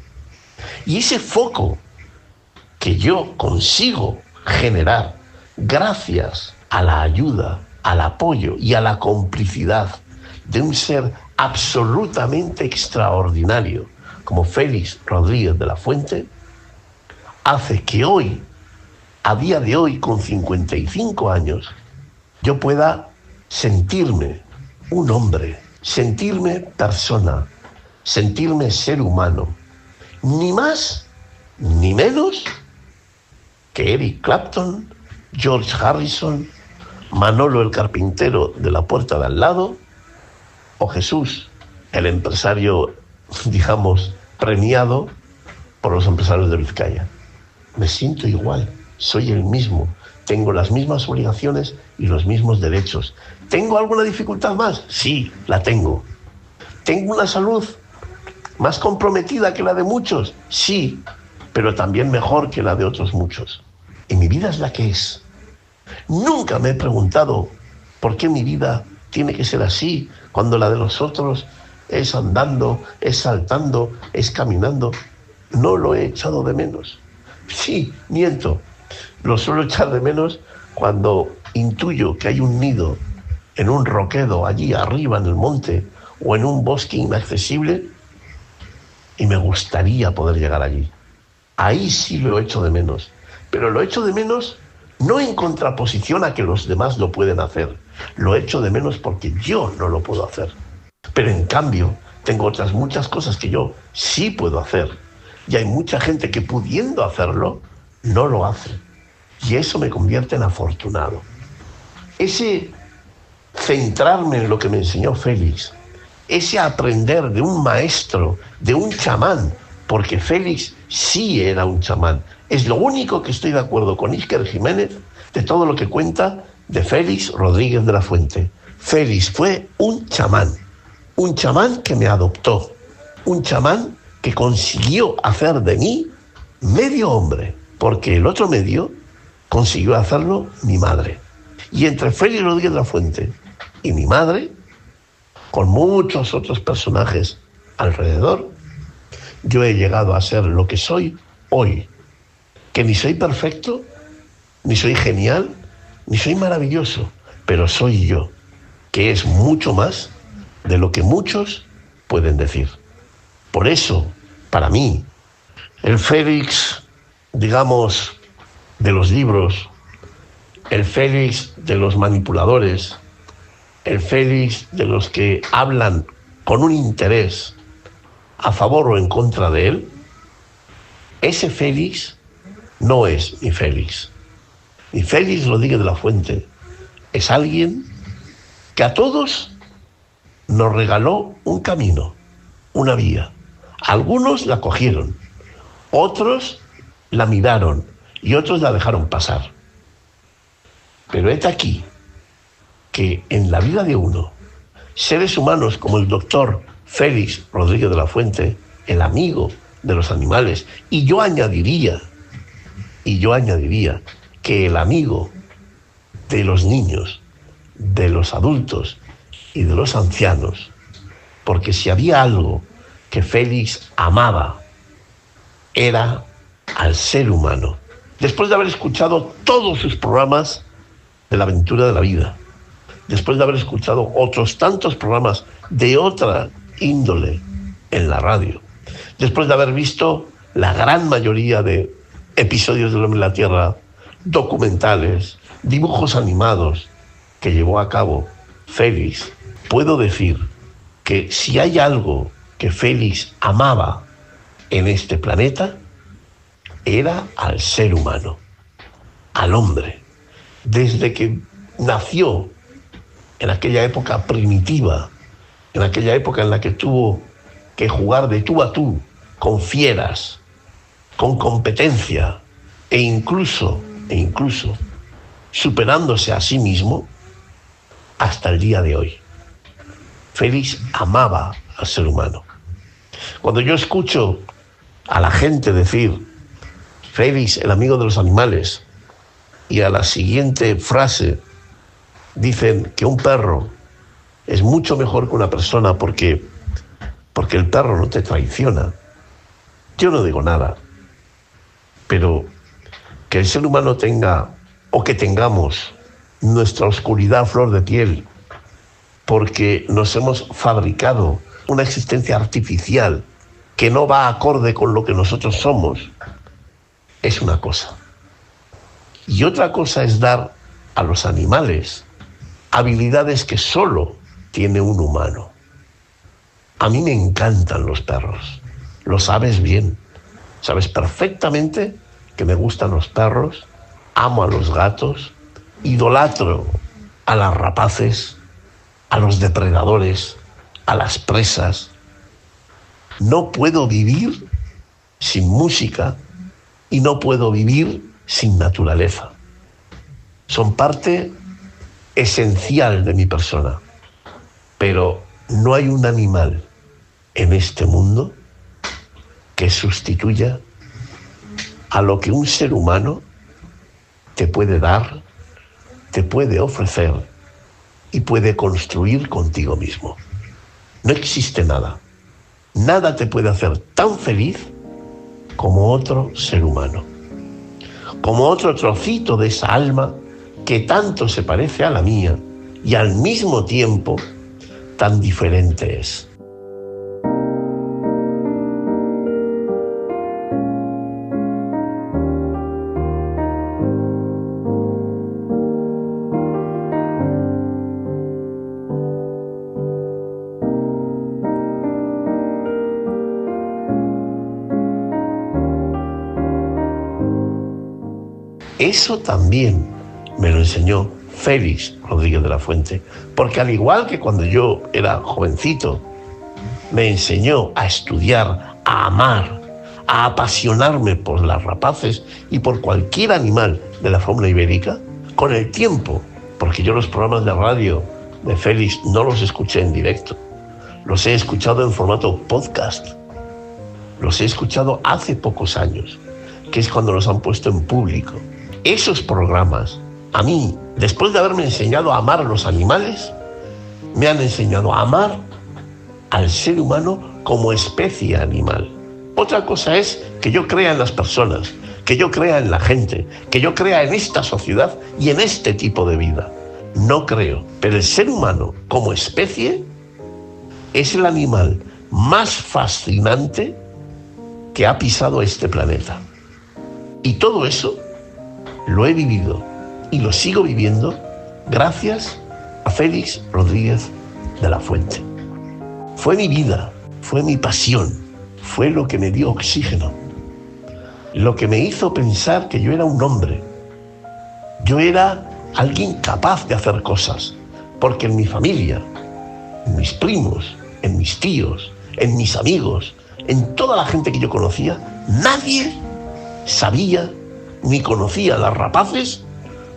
Y ese foco que yo consigo generar gracias a la ayuda, al apoyo y a la complicidad de un ser absolutamente extraordinario como Félix Rodríguez de la Fuente, hace que hoy, a día de hoy, con 55 años, yo pueda sentirme un hombre, sentirme persona, sentirme ser humano, ni más ni menos que Eric Clapton, George Harrison, Manolo el carpintero de la puerta de al lado, o Jesús, el empresario, digamos, premiado por los empresarios de Vizcaya. Me siento igual, soy el mismo, tengo las mismas obligaciones y los mismos derechos. ¿Tengo alguna dificultad más? Sí, la tengo. ¿Tengo una salud más comprometida que la de muchos? Sí, pero también mejor que la de otros muchos. Y mi vida es la que es. Nunca me he preguntado por qué mi vida tiene que ser así cuando la de los otros es andando, es saltando, es caminando. No lo he echado de menos. Sí, miento. Lo suelo echar de menos cuando intuyo que hay un nido en un roquedo allí arriba en el monte o en un bosque inaccesible y me gustaría poder llegar allí. Ahí sí lo echo de menos. Pero lo echo de menos no en contraposición a que los demás lo pueden hacer. Lo echo de menos porque yo no lo puedo hacer. Pero en cambio, tengo otras muchas cosas que yo sí puedo hacer. Y hay mucha gente que pudiendo hacerlo, no lo hace. Y eso me convierte en afortunado. Ese centrarme en lo que me enseñó Félix, ese aprender de un maestro, de un chamán, porque Félix sí era un chamán. Es lo único que estoy de acuerdo con Iker Jiménez de todo lo que cuenta de Félix Rodríguez de la Fuente. Félix fue un chamán que me adoptó, un chamán que consiguió hacer de mí medio hombre, porque el otro medio consiguió hacerlo mi madre. Y entre Félix Rodríguez de la Fuente y mi madre, con muchos otros personajes alrededor, yo he llegado a ser lo que soy hoy. Que ni soy perfecto, ni soy genial, ni soy maravilloso, pero soy yo, que es mucho más de lo que muchos pueden decir. Por eso, para mí, el Félix, digamos, de los libros, el Félix de los manipuladores, el Félix de los que hablan con un interés a favor o en contra de él, ese Félix no es mi Félix. Mi Félix Rodríguez de la Fuente es alguien que a todos nos regaló un camino, una vía. Algunos la cogieron, otros la miraron y otros la dejaron pasar. Pero he aquí que en la vida de uno, seres humanos como el doctor Félix Rodríguez de la Fuente, el amigo de los animales, y yo añadiría que el amigo de los niños, de los adultos y de los ancianos, porque si había algo que Félix amaba, era al ser humano. Después de haber escuchado todos sus programas de la aventura de la vida, después de haber escuchado otros tantos programas de otra índole en la radio, después de haber visto la gran mayoría de episodios del Hombre en la Tierra, documentales, dibujos animados que llevó a cabo Félix, puedo decir que si hay algo que Félix amaba en este planeta, era al ser humano, al hombre. Desde que nació en aquella época primitiva, en aquella época en la que tuvo que jugar de tú a tú con fieras, con competencia e incluso superándose a sí mismo hasta el día de hoy. Félix amaba al ser humano. Cuando yo escucho a la gente decir Félix, el amigo de los animales, y a la siguiente frase dicen que un perro es mucho mejor que una persona porque el perro no te traiciona, yo no digo nada. Pero que el ser humano tenga, o que tengamos, nuestra oscuridad a flor de piel, porque nos hemos fabricado una existencia artificial que no va acorde con lo que nosotros somos, es una cosa. Y otra cosa es dar a los animales habilidades que solo tiene un humano. A mí me encantan los perros, lo sabes bien. Sabes perfectamente que me gustan los perros, amo a los gatos, idolatro a las rapaces, a los depredadores, a las presas. No puedo vivir sin música y no puedo vivir sin naturaleza. Son parte esencial de mi persona, pero no hay un animal en este mundo que sustituya a lo que un ser humano te puede dar, te puede ofrecer y puede construir contigo mismo. No existe nada. Nada te puede hacer tan feliz como otro ser humano, como otro trocito de esa alma que tanto se parece a la mía y al mismo tiempo tan diferente es. Eso también me lo enseñó Félix Rodríguez de la Fuente, porque al igual que cuando yo era jovencito, me enseñó a estudiar, a amar, a apasionarme por las rapaces y por cualquier animal de la fauna ibérica, con el tiempo, porque yo los programas de radio de Félix no los escuché en directo, los he escuchado en formato podcast, los he escuchado hace pocos años, que es cuando los han puesto en público. Esos programas, a mí, después de haberme enseñado a amar a los animales, me han enseñado a amar al ser humano como especie animal. Otra cosa es que yo crea en las personas, que yo crea en la gente, que yo crea en esta sociedad y en este tipo de vida. No creo, pero el ser humano como especie es el animal más fascinante que ha pisado este planeta. Y todo eso lo he vivido y lo sigo viviendo gracias a Félix Rodríguez de la Fuente. Fue mi vida, fue mi pasión, fue lo que me dio oxígeno, lo que me hizo pensar que yo era un hombre. Yo era alguien capaz de hacer cosas, porque en mi familia, en mis primos, en mis tíos, en mis amigos, en toda la gente que yo conocía, nadie sabía ni conocía las rapaces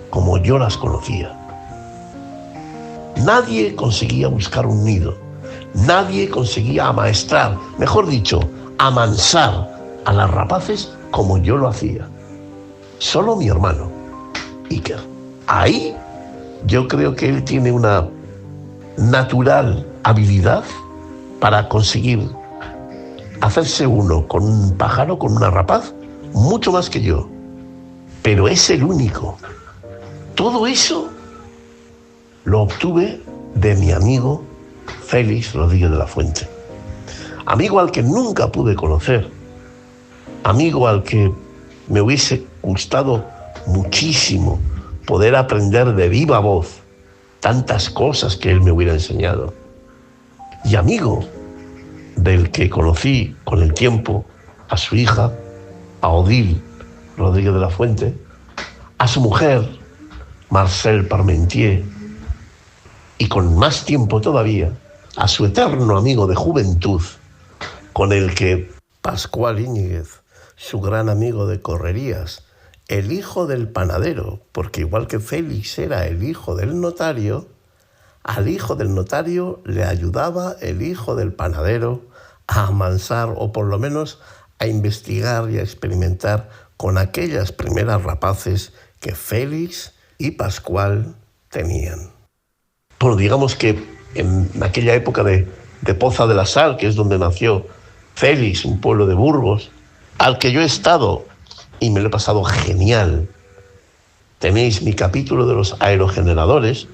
como yo las conocía. Nadie conseguía buscar un nido, nadie conseguía amaestrar, mejor dicho, amansar a las rapaces como yo lo hacía. Solo mi hermano, Iker. Ahí yo creo que él tiene una natural habilidad para conseguir hacerse uno con un pájaro, con una rapaz, mucho más que yo. Pero es el único. Todo eso lo obtuve de mi amigo Félix Rodríguez de la Fuente. Amigo al que nunca pude conocer. Amigo al que me hubiese gustado muchísimo poder aprender de viva voz tantas cosas que él me hubiera enseñado. Y amigo del que conocí con el tiempo a su hija, a Odile Rodríguez de la Fuente, a su mujer, Marcelle Parmentier, y con más tiempo todavía, a su eterno amigo de juventud, con el que Pascual Íñiguez, su gran amigo de correrías, el hijo del panadero, porque igual que Félix era el hijo del notario, al hijo del notario le ayudaba el hijo del panadero a amansar, o por lo menos a investigar y a experimentar con aquellas primeras rapaces que Félix y Pascual tenían. Bueno, digamos que en aquella época de Poza de la Sal, que es donde nació Félix, un pueblo de Burgos, al que yo he estado y me lo he pasado genial. Tenéis mi capítulo de los aerogeneradores,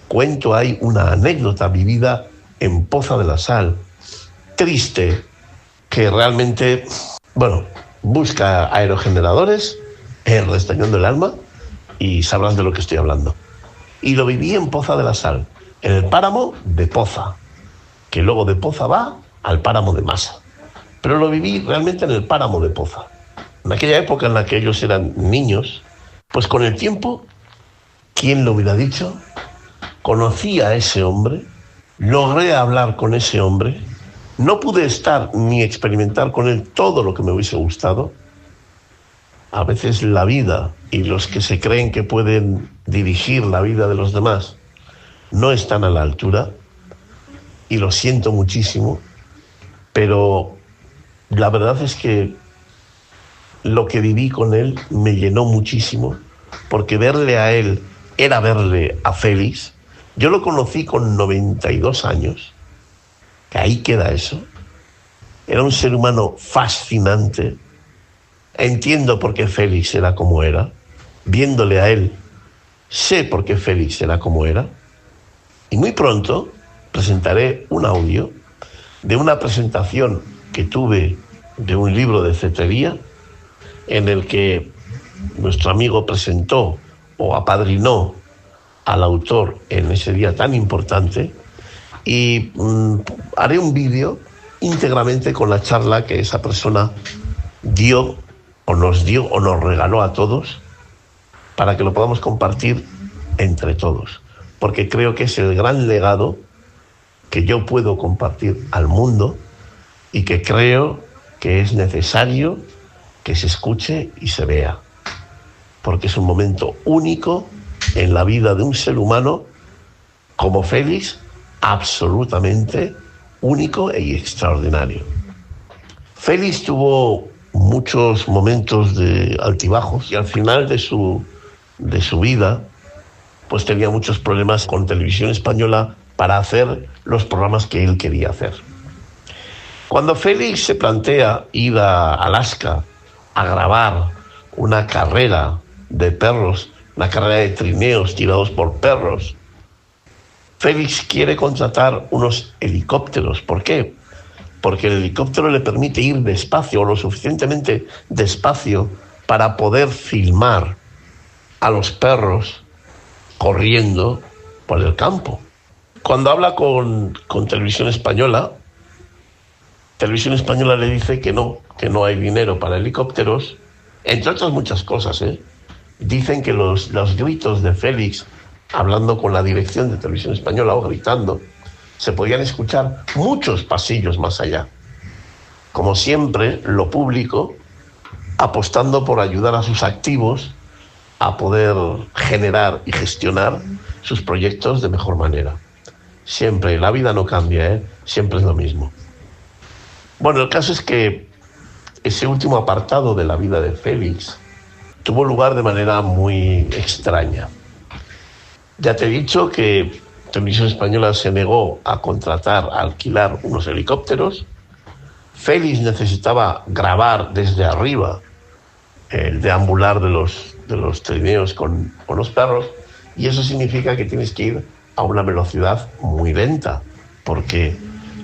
cuento ahí una anécdota vivida en Poza de la Sal, triste, que realmente, bueno, busca aerogeneradores en Restañón del Alma y sabrás de lo que estoy hablando. Y lo viví en Poza de la Sal, en el páramo de Poza, que luego de Poza va al páramo de Masa. Pero lo viví realmente en el páramo de Poza. En aquella época en la que ellos eran niños, pues con el tiempo, ¿quién lo hubiera dicho? Conocí a ese hombre, logré hablar con ese hombre. No pude estar ni experimentar con él todo lo que me hubiese gustado. A veces la vida y los que se creen que pueden dirigir la vida de los demás no están a la altura, y lo siento muchísimo, pero la verdad es que lo que viví con él me llenó muchísimo, porque verle a él era verle a Félix. Yo lo conocí con 92 años. que ahí queda eso. Era un ser humano fascinante. Entiendo por qué Félix era como era. Viéndole a él, sé por qué Félix era como era. Y muy pronto presentaré un audio de una presentación que tuve de un libro de cetrería en el que nuestro amigo presentó o apadrinó al autor en ese día tan importante, y haré un vídeo íntegramente con la charla que esa persona dio o nos regaló a todos para que lo podamos compartir entre todos, porque creo que es el gran legado que yo puedo compartir al mundo y que creo que es necesario que se escuche y se vea, porque es un momento único en la vida de un ser humano como Félix, absolutamente único y extraordinario. Félix tuvo muchos momentos de altibajos y al final de su vida pues tenía muchos problemas con Televisión Española para hacer los programas que él quería hacer. Cuando Félix se plantea ir a Alaska a grabar una carrera de perros, una carrera de trineos tirados por perros, Félix quiere contratar unos helicópteros. ¿Por qué? Porque el helicóptero le permite ir despacio, o lo suficientemente despacio para poder filmar a los perros corriendo por el campo. Cuando habla con Televisión Española le dice que no hay dinero para helicópteros, entre otras muchas cosas, Dicen que los gritos de Félix hablando con la dirección de Televisión Española o gritando, se podían escuchar muchos pasillos más allá. Como siempre, lo público apostando por ayudar a sus activos a poder generar y gestionar sus proyectos de mejor manera. Siempre, la vida no cambia, siempre es lo mismo. Bueno, el caso es que ese último apartado de la vida de Félix tuvo lugar de manera muy extraña. Ya te he dicho que Televisión Española se negó a contratar, a alquilar unos helicópteros. Félix necesitaba grabar desde arriba el deambular de los trineos con los perros, y eso significa que tienes que ir a una velocidad muy lenta, porque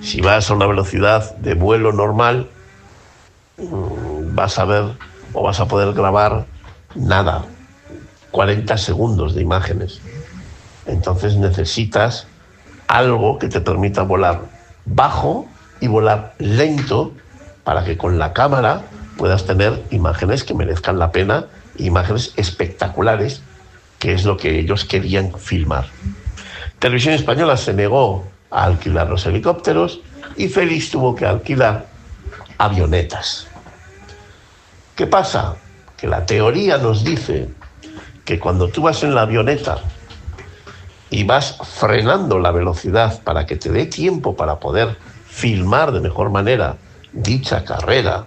si vas a una velocidad de vuelo normal, vas a ver o vas a poder grabar nada, 40 segundos de imágenes. Entonces necesitas algo que te permita volar bajo y volar lento para que con la cámara puedas tener imágenes que merezcan la pena, imágenes espectaculares, que es lo que ellos querían filmar. Televisión Española se negó a alquilar los helicópteros y Félix tuvo que alquilar avionetas. ¿Qué pasa? Que la teoría nos dice que cuando tú vas en la avioneta y vas frenando la velocidad para que te dé tiempo para poder filmar de mejor manera dicha carrera,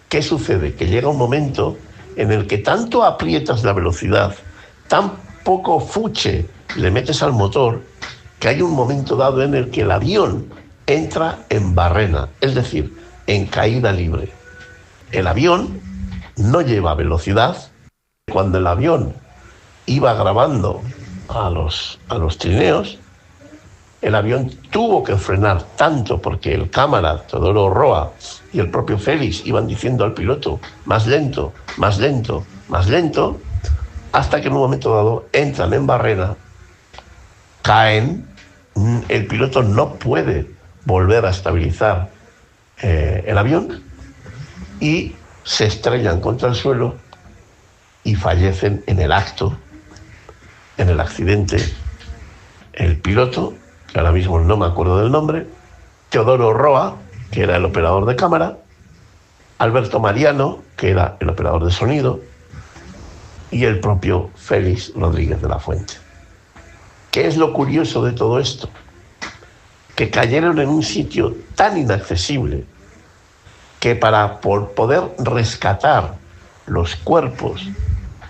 ¿qué sucede? Que llega un momento en el que tanto aprietas la velocidad, tan poco fuche le metes al motor, que hay un momento dado en el que el avión entra en barrena, es decir, en caída libre. El avión no lleva velocidad. Cuando el avión iba grabando a los trineos, el avión tuvo que frenar tanto porque el cámara, Teodoro Roa, y el propio Félix iban diciendo al piloto más lento, más lento, más lento, hasta que en un momento dado entran en barrena, caen, el piloto no puede volver a estabilizar el avión y se estrellan contra el suelo y fallecen en el acto, en el accidente, el piloto, que ahora mismo no me acuerdo del nombre, Teodoro Roa, que era el operador de cámara, Alberto Mariano, que era el operador de sonido, y el propio Félix Rodríguez de la Fuente. ¿Qué es lo curioso de todo esto? Que cayeron en un sitio tan inaccesible que para poder rescatar los cuerpos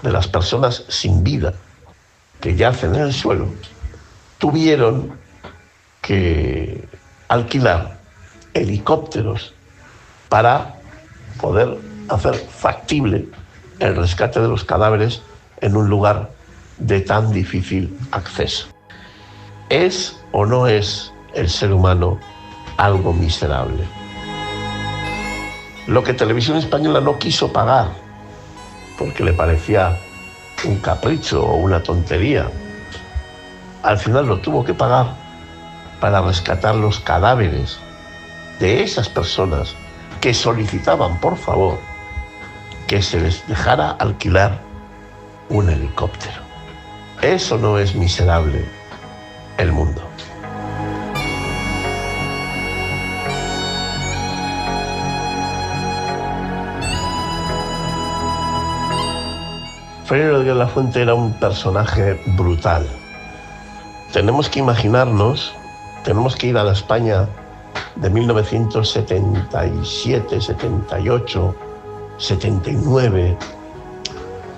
de las personas sin vida que yacen en el suelo, tuvieron que alquilar helicópteros para poder hacer factible el rescate de los cadáveres en un lugar de tan difícil acceso. ¿Es o no es el ser humano algo miserable? Lo que Televisión Española no quiso pagar, porque le parecía un capricho o una tontería, al final lo tuvo que pagar para rescatar los cadáveres de esas personas que solicitaban, por favor, que se les dejara alquilar un helicóptero. ¿Eso no es miserable el mundo? Félix Rodríguez de la Fuente era un personaje brutal. Tenemos que imaginarnos, tenemos que ir a la España de 1977, 78, 79,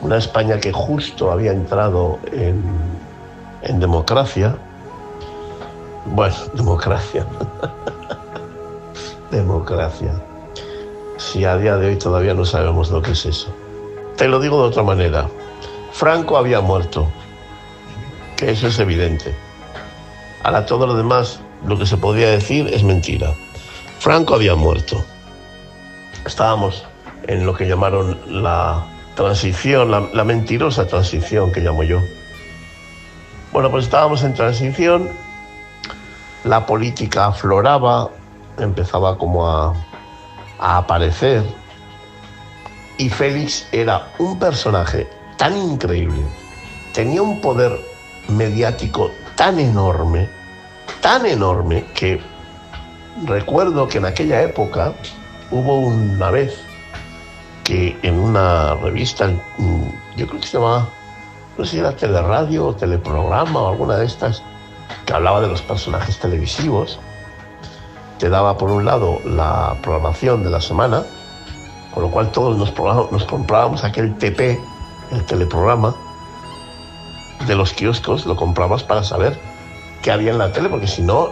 una España que justo había entrado en democracia. Bueno, democracia. Democracia. Si a día de hoy todavía no sabemos lo que es eso. Te lo digo de otra manera. Franco había muerto, que eso es evidente. Ahora todo lo demás, lo que se podría decir es mentira. Franco había muerto. Estábamos en lo que llamaron la transición, la mentirosa transición que llamo yo. Bueno, pues estábamos en transición, la política afloraba, empezaba como a aparecer, y Félix era un personaje tan increíble, tenía un poder mediático tan enorme, que recuerdo que en aquella época hubo una vez que en una revista, yo creo que se llamaba, no sé si era Teleradio o Teleprograma o alguna de estas, que hablaba de los personajes televisivos, te daba por un lado la programación de la semana, con lo cual todos nos comprábamos aquel TP, el teleprograma de los kioscos, lo comprabas para saber qué había en la tele, porque si no,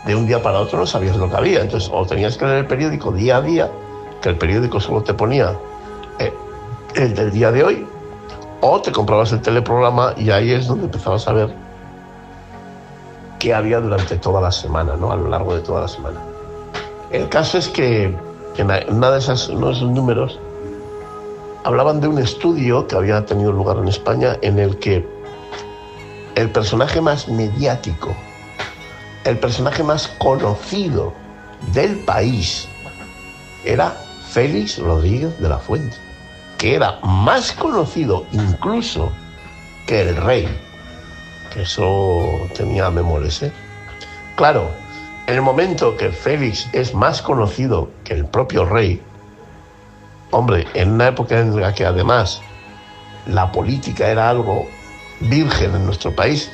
de un día para otro no sabías lo que había. Entonces, o tenías que leer el periódico día a día, que el periódico solo te ponía el del día de hoy, o te comprabas el teleprograma y ahí es donde empezabas a ver qué había durante toda la semana, ¿no? A lo largo de toda la semana. El caso es que en uno de esos números hablaban de un estudio que había tenido lugar en España en el que el personaje más mediático, el personaje más conocido del país era Félix Rodríguez de la Fuente, que era más conocido incluso que el rey, que eso tenía memores, ¿eh? Claro, en el momento que Félix es más conocido que el propio rey, hombre, en una época en la que además la política era algo virgen en nuestro país,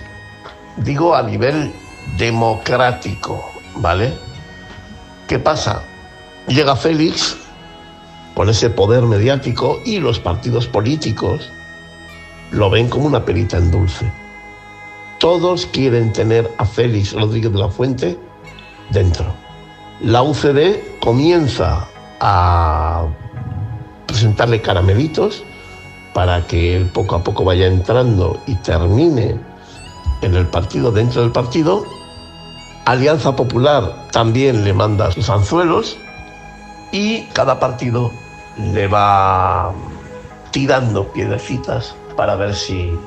digo a nivel democrático, ¿vale? ¿Qué pasa? Llega Félix con ese poder mediático y los partidos políticos lo ven como una perita en dulce. Todos quieren tener a Félix Rodríguez de la Fuente dentro. La UCD comienza a presentarle caramelitos para que él poco a poco vaya entrando y termine en el partido, dentro del partido. Alianza Popular también le manda sus anzuelos y cada partido le va tirando piedrecitas para ver si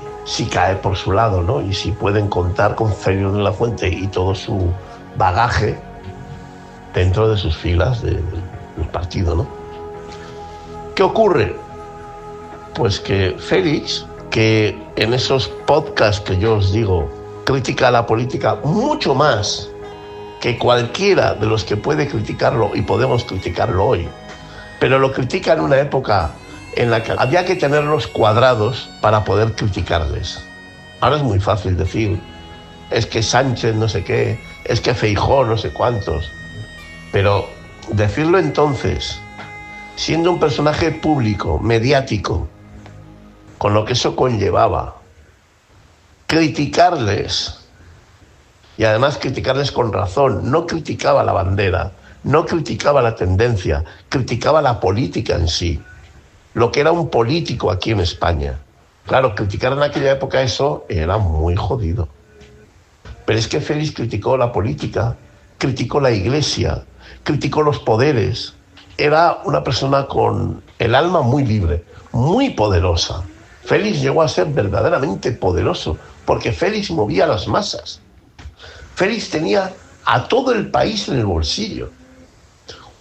cae por su lado, ¿no? Y si pueden contar con Félix de la Fuente y todo su bagaje dentro de sus filas del partido, ¿no? ¿Qué ocurre? Pues que Félix, que en esos podcasts que yo os digo, critica a la política mucho más que cualquiera de los que puede criticarlo, y podemos criticarlo hoy, pero lo critica en una época en la que había que tenerlos cuadrados para poder criticarles. Ahora es muy fácil decir, es que Sánchez no sé qué, es que Feijóo no sé cuántos, pero decirlo entonces, siendo un personaje público, mediático, con lo que eso conllevaba, criticarles Y además criticarles con razón. No criticaba la bandera, no criticaba la tendencia, criticaba la política en sí, lo que era un político aquí en España. Claro, criticar en aquella época eso era muy jodido. Pero es que Félix criticó la política, criticó la iglesia, criticó los poderes. Era una persona con el alma muy libre, muy poderosa. Félix llegó a ser verdaderamente poderoso, porque Félix movía a las masas. Félix tenía a todo el país en el bolsillo.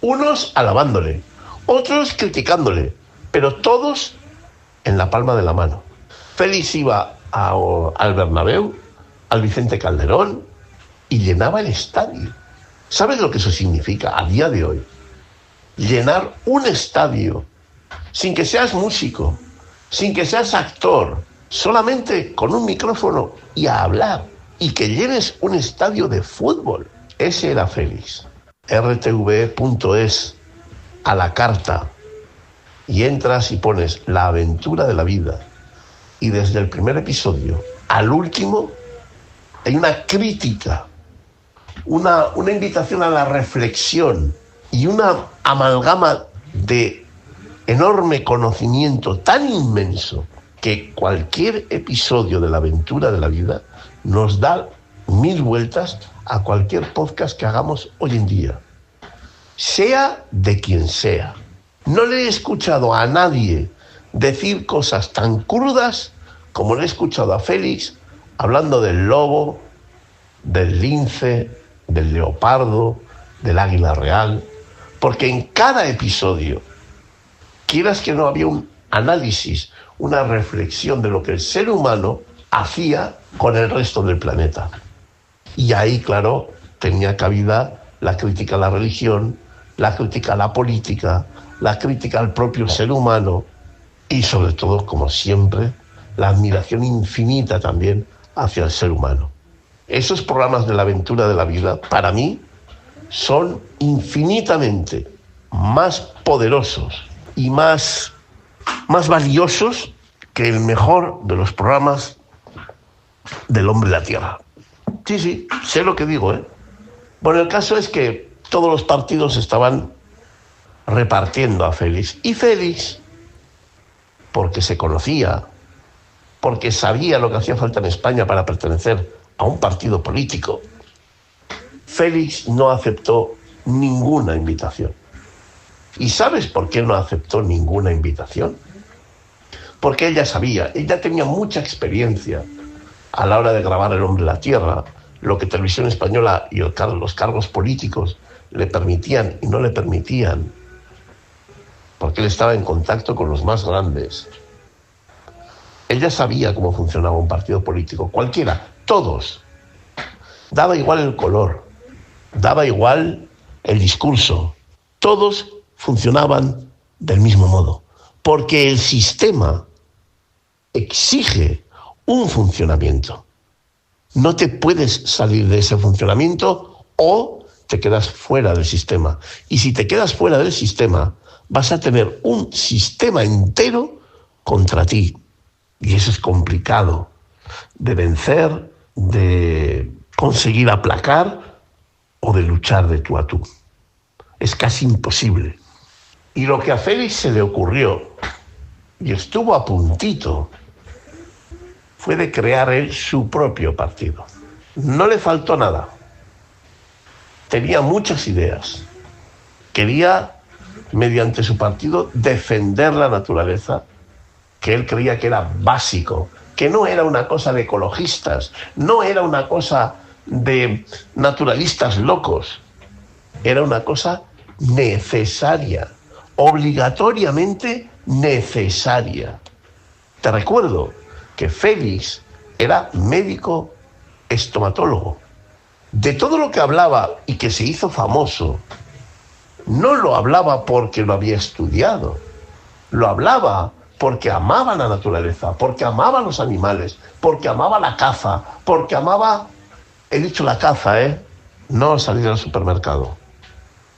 Unos alabándole, otros criticándole, pero todos en la palma de la mano. Félix iba al Bernabéu, al Vicente Calderón, y llenaba el estadio. ¿Sabes lo que eso significa a día de hoy? Llenar un estadio sin que seas músico, sin que seas actor, solamente con un micrófono y a hablar, y que llenes un estadio de fútbol. Ese era Félix. rtv.es, a la carta, y entras y pones la aventura de la vida, y desde el primer episodio al último hay una crítica, una invitación a la reflexión y una amalgama de enorme conocimiento tan inmenso que cualquier episodio de la aventura de la vida nos da 1000 vueltas a cualquier podcast que hagamos hoy en día, sea de quien sea. No le he escuchado a nadie decir cosas tan crudas como le he escuchado a Félix hablando del lobo, del lince, del leopardo, del águila real, porque en cada episodio, quieras que no, había un análisis, una reflexión de lo que el ser humano hacía con el resto del planeta. Y ahí, claro, tenía cabida la crítica a la religión, la crítica a la política, la crítica al propio ser humano y, sobre todo, como siempre, la admiración infinita también hacia el ser humano. Esos programas de la aventura de la vida, para mí, son infinitamente más poderosos y más valiosos que el mejor de los programas del hombre de la tierra. Sí, sé lo que digo, ¿eh? Bueno, el caso es que todos los partidos estaban repartiendo a Félix. Y Félix, porque se conocía, porque sabía lo que hacía falta en España para pertenecer a un partido político, Félix no aceptó ninguna invitación. ¿Y sabes por qué no aceptó ninguna invitación? Porque ella sabía, ella tenía mucha experiencia a la hora de grabar El hombre de la tierra, lo que Televisión Española y los cargos políticos le permitían y no le permitían, porque él estaba en contacto con los más grandes. Ella sabía cómo funcionaba un partido político, cualquiera, todos. Daba igual el color, daba igual el discurso, todos funcionaban del mismo modo, porque el sistema exige un funcionamiento. No te puedes salir de ese funcionamiento o te quedas fuera del sistema. Y si te quedas fuera del sistema, vas a tener un sistema entero contra ti. Y eso es complicado de vencer, de conseguir aplacar o de luchar de tú a tú. Es casi imposible. Y lo que a Félix se le ocurrió, y estuvo a puntito, fue de crear él su propio partido. No le faltó nada. Tenía muchas ideas. Quería, mediante su partido, defender la naturaleza, que él creía que era básico, que no era una cosa de ecologistas, no era una cosa de naturalistas locos, era una cosa necesaria, obligatoriamente necesaria. Te recuerdo que Félix era médico estomatólogo. De todo lo que hablaba y que se hizo famoso, no lo hablaba porque lo había estudiado, lo hablaba porque amaba la naturaleza, porque amaba los animales, porque amaba la caza, porque amaba, he dicho la caza, no salir al supermercado.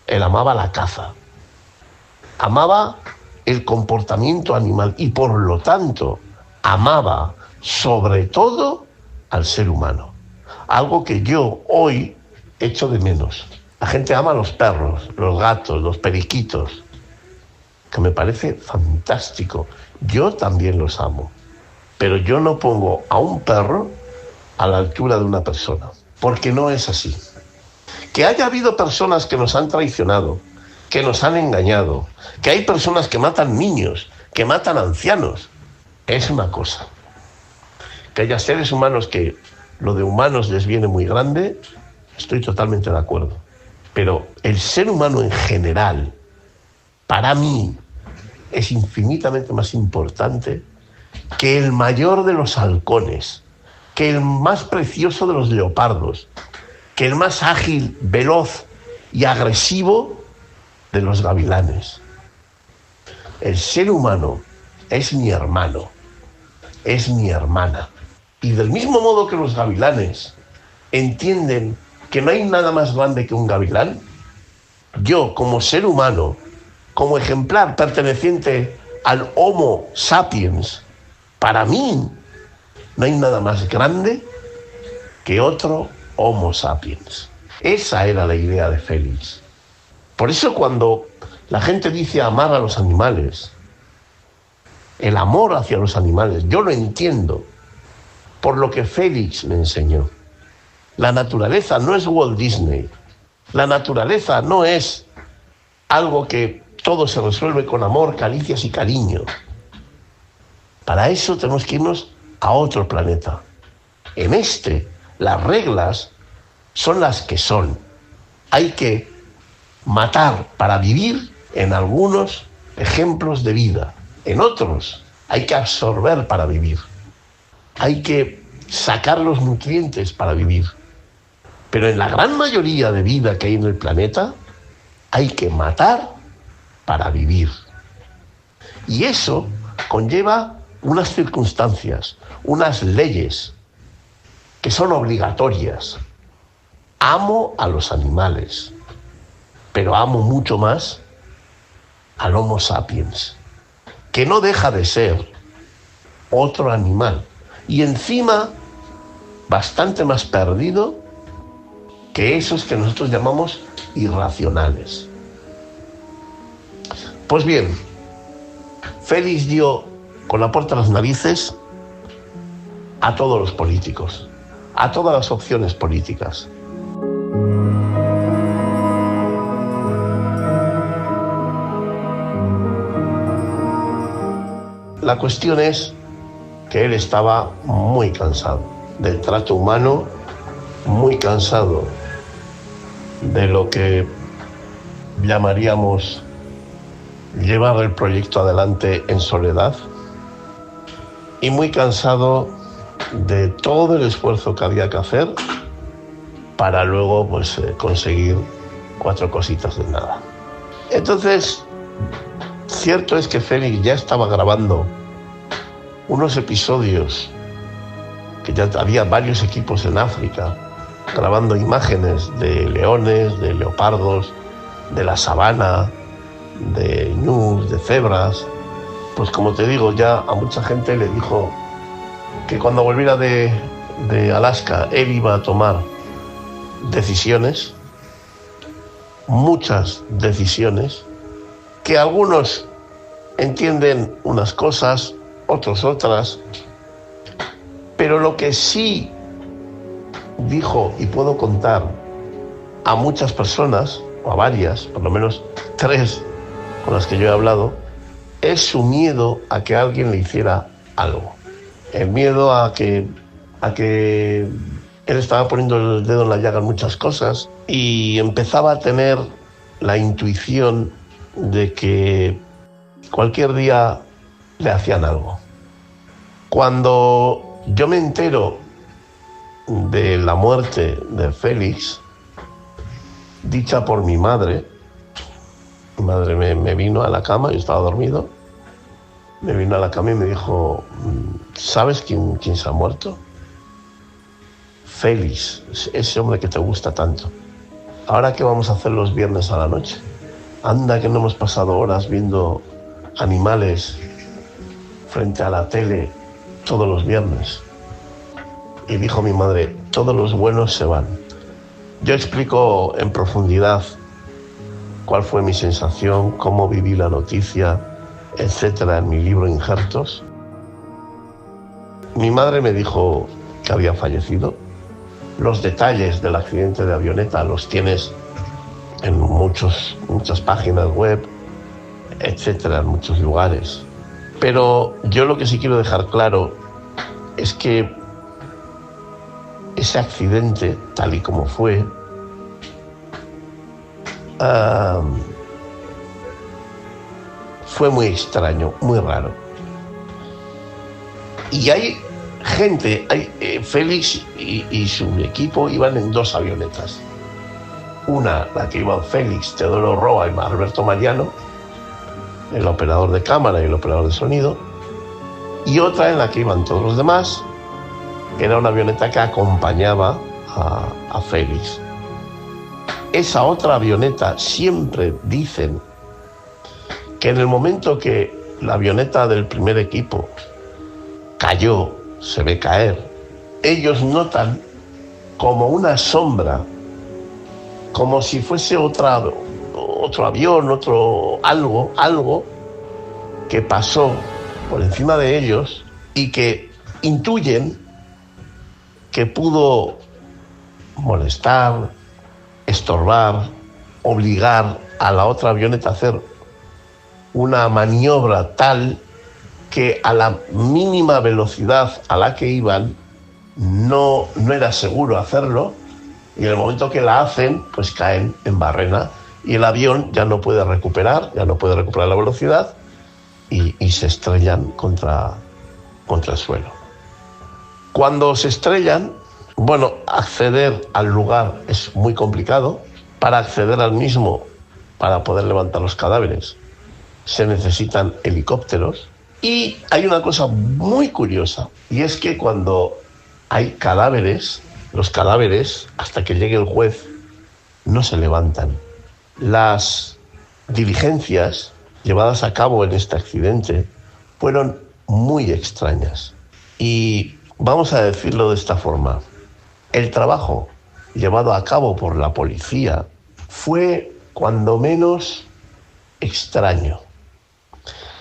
Él amaba la caza, amaba el comportamiento animal y por lo tanto amaba sobre todo al ser humano. algo que yo hoy echo de menos. La gente ama los perros, los gatos, los periquitos, que me parece fantástico. Yo también los amo, pero yo no pongo a un perro a la altura de una persona, porque no es así. Que haya habido personas que nos han traicionado, que nos han engañado, que hay personas que matan niños, que matan ancianos, es una cosa. Que haya seres humanos que lo de humanos les viene muy grande, estoy totalmente de acuerdo. Pero el ser humano en general, para mí, es infinitamente más importante que el mayor de los halcones, que el más precioso de los leopardos, que el más ágil, veloz y agresivo de los gavilanes. El ser humano es mi hermano, es mi hermana. Y del mismo modo que los gavilanes entienden que no hay nada más grande que un gavilán, yo como ser humano, como ejemplar perteneciente al Homo sapiens, para mí no hay nada más grande que otro Homo sapiens. Esa era la idea de Félix. Por eso cuando la gente dice amar a los animales, el amor hacia los animales, yo lo entiendo por lo que Félix me enseñó. La naturaleza no es Walt Disney. La naturaleza no es algo que todo se resuelve con amor, caricias y cariño. Para eso tenemos que irnos a otro planeta. En este, las reglas son las que son. Hay que matar para vivir en algunos ejemplos de vida. En otros, hay que absorber para vivir. Hay que sacar los nutrientes para vivir. Pero en la gran mayoría de vida que hay en el planeta, hay que matar para vivir. Y eso conlleva unas circunstancias, unas leyes que son obligatorias. Amo a los animales, pero amo mucho más al Homo sapiens, que no deja de ser otro animal. Y encima, bastante más perdido que esos que nosotros llamamos irracionales. Pues bien, Félix dio con la puerta a las narices a todos los políticos, a todas las opciones políticas. La cuestión es que él estaba muy cansado del trato humano, muy cansado de lo que llamaríamos llevar el proyecto adelante en soledad, y muy cansado de todo el esfuerzo que había que hacer para luego conseguir 4 cositas de nada. Entonces, cierto es que Félix ya estaba grabando unos episodios, que ya había varios equipos en África grabando imágenes de leones, de leopardos, de la sabana, de ñus, de cebras. Pues como te digo, ya a mucha gente le dijo que cuando volviera de Alaska él iba a tomar decisiones, muchas decisiones, que algunos entienden unas cosas, otros otras, pero lo que sí dijo, y puedo contar a muchas personas, o a varias, por lo menos 3 con las que yo he hablado, es su miedo a que alguien le hiciera algo. El miedo a que él estaba poniendo el dedo en la llaga en muchas cosas y empezaba a tener la intuición de que cualquier día le hacían algo. Cuando yo me entero de la muerte de Félix, dicha por mi madre me vino a la cama, yo estaba dormido, me vino a la cama y me dijo: ¿sabes quién se ha muerto? Félix, ese hombre que te gusta tanto. ¿Ahora qué vamos a hacer los viernes a la noche? Anda que no hemos pasado horas viendo animales frente a la tele todos los viernes. y dijo mi madre: todos los buenos se van. Yo explico en profundidad cuál fue mi sensación, cómo viví la noticia, etcétera, en mi libro Injertos. Mi madre me dijo que había fallecido. Los detalles del accidente de avioneta los tienes en muchas páginas web, etcétera, en muchos lugares. Pero yo lo que sí quiero dejar claro es que ese accidente, tal y como fue, fue muy extraño, muy raro. Y hay gente, Félix y su equipo iban en 2 avionetas. Una, la que iban Félix, Teodoro Roa y Alberto Mariano, el operador de cámara y el operador de sonido, y otra en la que iban todos los demás, que era una avioneta que acompañaba a Félix. Esa otra avioneta, siempre dicen que en el momento que la avioneta del primer equipo cayó, se ve caer, ellos notan como una sombra, como si fuese otro avión, algo que pasó por encima de ellos y que intuyen que pudo molestar, estorbar, obligar a la otra avioneta a hacer una maniobra tal que a la mínima velocidad a la que iban no era seguro hacerlo, y en el momento que la hacen, pues caen en barrena y el avión ya no puede recuperar la velocidad y se estrellan contra el suelo. Cuando se estrellan, bueno, acceder al lugar es muy complicado. Para acceder al mismo, para poder levantar los cadáveres, se necesitan helicópteros. Y hay una cosa muy curiosa, y es que cuando hay cadáveres, los cadáveres, hasta que llegue el juez, no se levantan. Las diligencias llevadas a cabo en este accidente fueron muy extrañas. Y vamos a decirlo de esta forma: el trabajo llevado a cabo por la policía fue cuando menos extraño.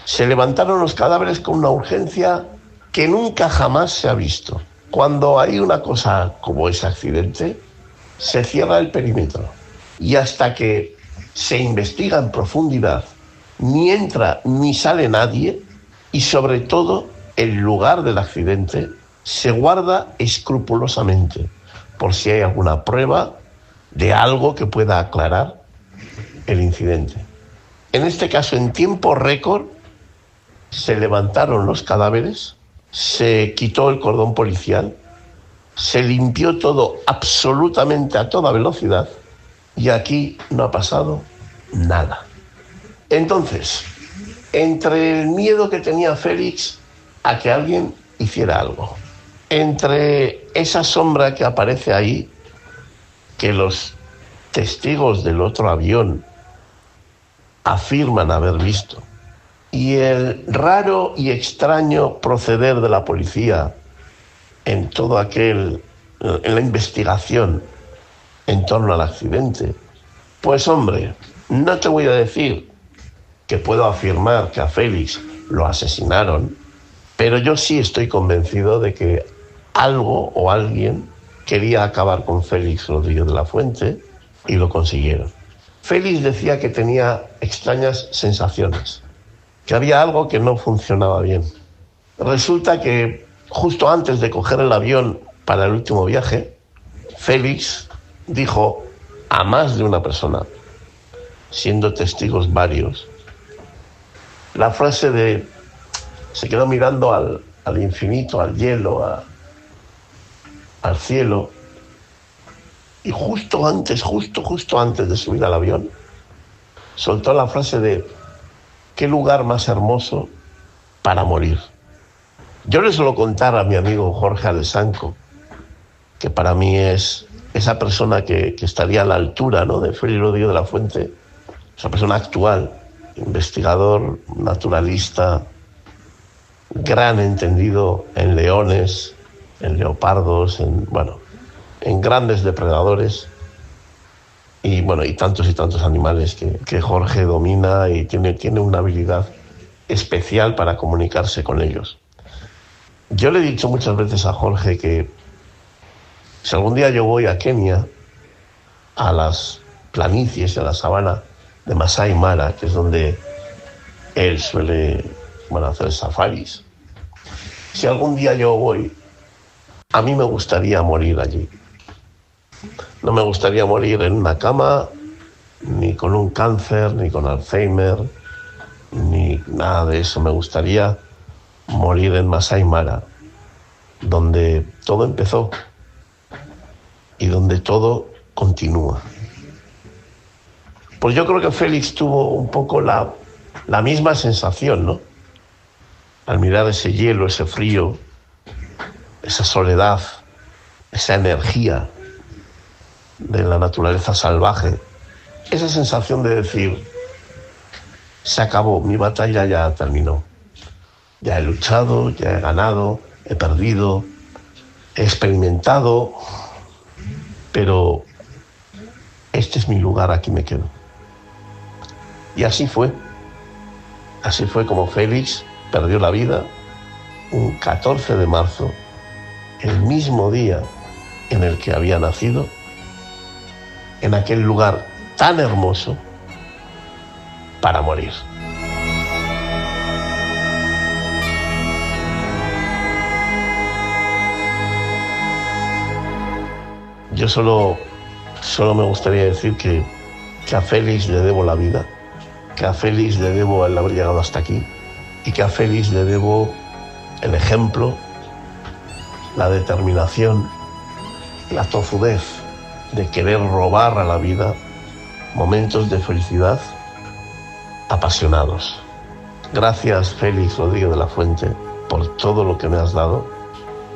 Se levantaron los cadáveres con una urgencia que nunca jamás se ha visto. Cuando hay una cosa como ese accidente, se cierra el perímetro y hasta que se investiga en profundidad, ni entra ni sale nadie, y sobre todo el lugar del accidente se guarda escrupulosamente por si hay alguna prueba de algo que pueda aclarar el incidente. En este caso, en tiempo récord, se levantaron los cadáveres, se quitó el cordón policial, se limpió todo absolutamente a toda velocidad y aquí no ha pasado nada. Entonces, entre el miedo que tenía Félix a que alguien hiciera algo, entre esa sombra que aparece ahí, que los testigos del otro avión afirman haber visto, y el raro y extraño proceder de la policía en la investigación en torno al accidente, pues hombre, no te voy a decir que puedo afirmar que a Félix lo asesinaron, pero yo sí estoy convencido de que algo o alguien quería acabar con Félix Rodríguez de la Fuente y lo consiguieron. Félix decía que tenía extrañas sensaciones, que había algo que no funcionaba bien. Resulta que justo antes de coger el avión para el último viaje, Félix dijo a más de una persona, siendo testigos varios, la frase de: se quedó mirando al infinito, al hielo, al cielo, y justo antes de subir al avión, soltó la frase de: ¿qué lugar más hermoso para morir? Yo le suelo contar a mi amigo Jorge Alessanco, que para mí es esa persona que estaría a la altura, ¿no?, de Félix Rodríguez de la Fuente, esa persona actual, investigador, naturalista, gran entendido en leones, en leopardos, en grandes depredadores y tantos animales que Jorge domina y tiene una habilidad especial para comunicarse con ellos. Yo le he dicho muchas veces a Jorge que si algún día yo voy a Kenia, a las planicies, a la sabana de Masai Mara, que es donde él suele hacer safaris, si algún día yo voy, a mí me gustaría morir allí. No me gustaría morir en una cama, ni con un cáncer, ni con Alzheimer, ni nada de eso. Me gustaría morir en Masai Mara, donde todo empezó y donde todo continúa. Pues yo creo que Félix tuvo un poco la misma sensación, ¿no? Al mirar ese hielo, ese frío, esa soledad, esa energía de la naturaleza salvaje, esa sensación de decir, se acabó, mi batalla ya terminó. Ya he luchado, ya he ganado, he perdido, he experimentado, pero este es mi lugar, aquí me quedo. Y así fue como Félix perdió la vida un 14 de marzo, el mismo día en el que había nacido, en aquel lugar tan hermoso para morir. Yo solo me gustaría decir que a Félix le debo la vida, que a Félix le debo el haber llegado hasta aquí y que a Félix le debo el ejemplo, la determinación, la tozudez de querer robar a la vida momentos de felicidad apasionados. Gracias, Félix Rodríguez de la Fuente, por todo lo que me has dado,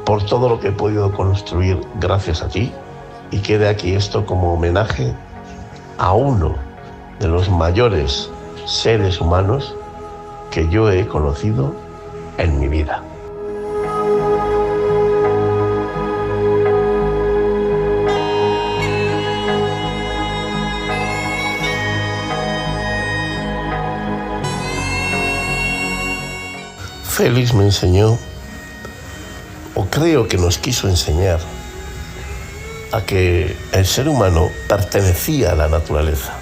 por todo lo que he podido construir gracias a ti, y quede aquí esto como homenaje a uno de los mayores seres humanos que yo he conocido en mi vida. Félix me enseñó, o creo que nos quiso enseñar, a que el ser humano pertenecía a la naturaleza.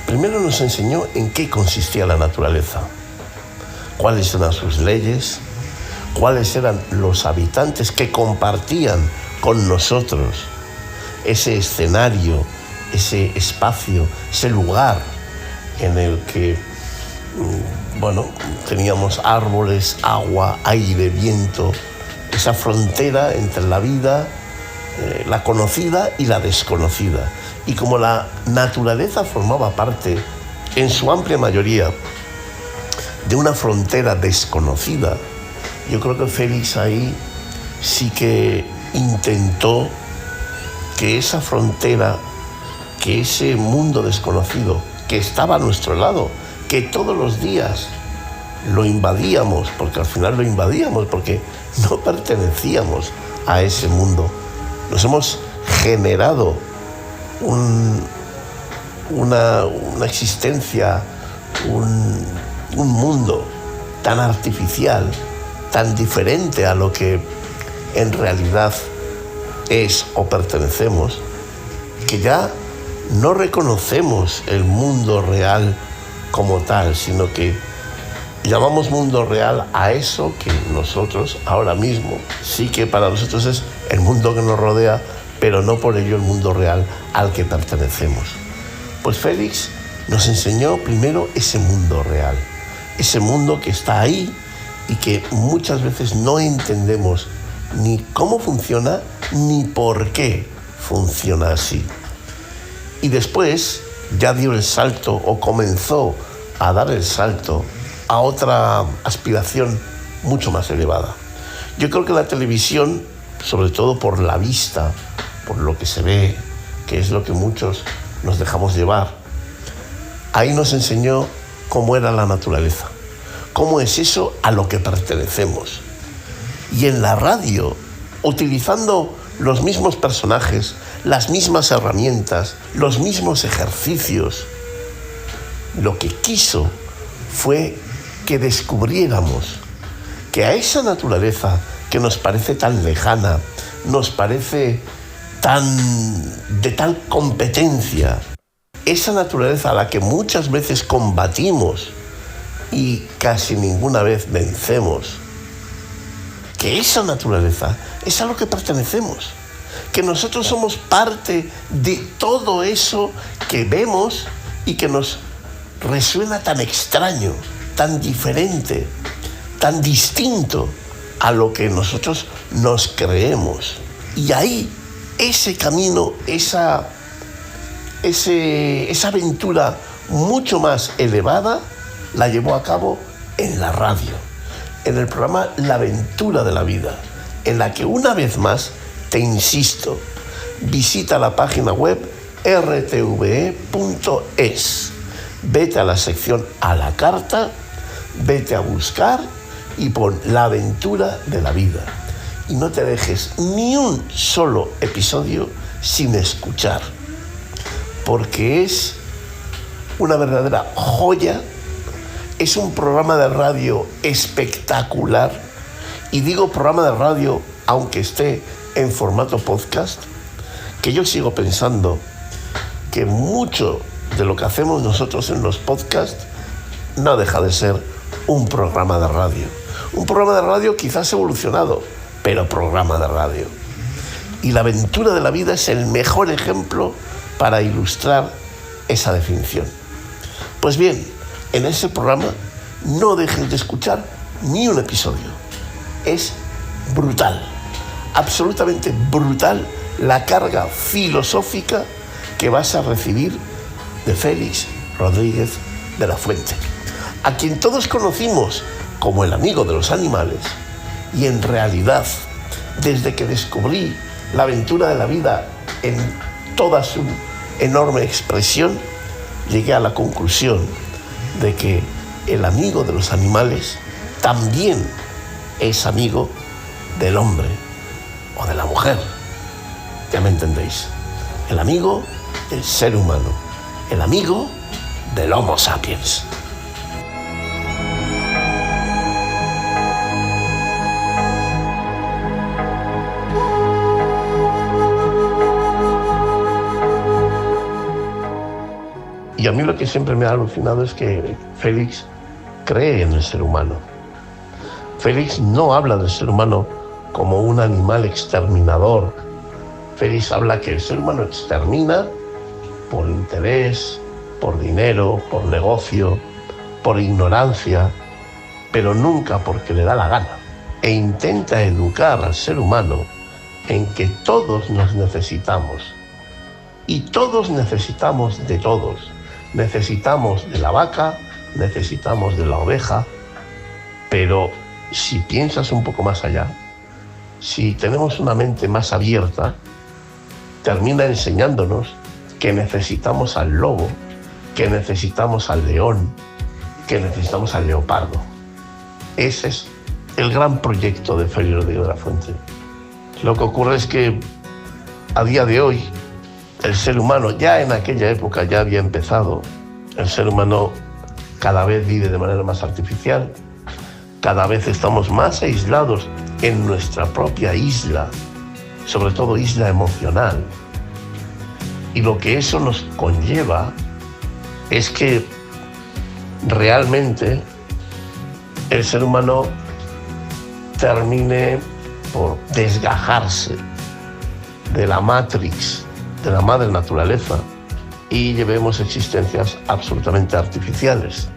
Primero nos enseñó en qué consistía la naturaleza, cuáles eran sus leyes, cuáles eran los habitantes que compartían con nosotros ese escenario, ese espacio, ese lugar en el que teníamos árboles, agua, aire, viento, esa frontera entre la vida, la conocida y la desconocida. Y como la naturaleza formaba parte, en su amplia mayoría, de una frontera desconocida, yo creo que Félix ahí sí que intentó que esa frontera, que ese mundo desconocido que estaba a nuestro lado, que todos los días lo invadíamos, porque al final lo invadíamos, porque no pertenecíamos a ese mundo. Nos hemos generado una existencia, un mundo tan artificial, tan diferente a lo que en realidad es o pertenecemos, que ya no reconocemos el mundo real como tal, sino que llamamos mundo real a eso que nosotros ahora mismo, sí que para nosotros es el mundo que nos rodea, pero no por ello el mundo real al que pertenecemos. Pues Félix nos enseñó primero ese mundo real, ese mundo que está ahí y que muchas veces no entendemos ni cómo funciona ni por qué funciona así. Y después ya dio el salto o comenzó a dar el salto a otra aspiración mucho más elevada. Yo creo que la televisión, sobre todo por la vista, por lo que se ve, que es lo que muchos nos dejamos llevar, ahí nos enseñó cómo era la naturaleza, cómo es eso a lo que pertenecemos. Y en la radio utilizando los mismos personajes, las mismas herramientas, los mismos ejercicios. Lo que quiso fue que descubriéramos que a esa naturaleza que nos parece tan lejana, nos parece de tal competencia, esa naturaleza a la que muchas veces combatimos y casi ninguna vez vencemos, que esa naturaleza es a lo que pertenecemos, que nosotros somos parte de todo eso que vemos y que nos resuena tan extraño, tan diferente, tan distinto a lo que nosotros nos creemos. Y ahí, ese camino, esa aventura mucho más elevada, la llevó a cabo en la radio, en el programa La Aventura de la Vida, en la que una vez más, te insisto, visita la página web rtve.es, vete a la sección a la carta, vete a buscar y pon La Aventura de la Vida. Y no te dejes ni un solo episodio sin escuchar, porque es una verdadera joya. Es un programa de radio espectacular, y digo programa de radio aunque esté en formato podcast, que yo sigo pensando que mucho de lo que hacemos nosotros en los podcasts no deja de ser un programa de radio. Un programa de radio quizás evolucionado, pero programa de radio. Y La Aventura de la Vida es el mejor ejemplo para ilustrar esa definición. Pues bien, en ese programa no dejes de escuchar ni un episodio. Es brutal, absolutamente brutal la carga filosófica que vas a recibir de Félix Rodríguez de la Fuente, a quien todos conocimos como el amigo de los animales, y en realidad, desde que descubrí La Aventura de la Vida en toda su enorme expresión, llegué a la conclusión de que el amigo de los animales también es amigo del hombre o de la mujer. Ya me entendéis. El amigo del ser humano, el amigo del Homo sapiens. Y a mí lo que siempre me ha alucinado es que Félix cree en el ser humano. Félix no habla del ser humano como un animal exterminador. Félix habla que el ser humano extermina por interés, por dinero, por negocio, por ignorancia, pero nunca porque le da la gana. E intenta educar al ser humano en que todos nos necesitamos. Y todos necesitamos de todos. Necesitamos de la vaca, necesitamos de la oveja, pero si piensas un poco más allá, si tenemos una mente más abierta, termina enseñándonos que necesitamos al lobo, que necesitamos al león, que necesitamos al leopardo. Ese es el gran proyecto de Félix Rodríguez de la Fuente. Lo que ocurre es que a día de hoy, el ser humano, ya en aquella época ya había empezado, el ser humano cada vez vive de manera más artificial, cada vez estamos más aislados en nuestra propia isla, sobre todo isla emocional. Y lo que eso nos conlleva es que realmente el ser humano termine por desgajarse de la Matrix, de la madre naturaleza, y llevemos existencias absolutamente artificiales.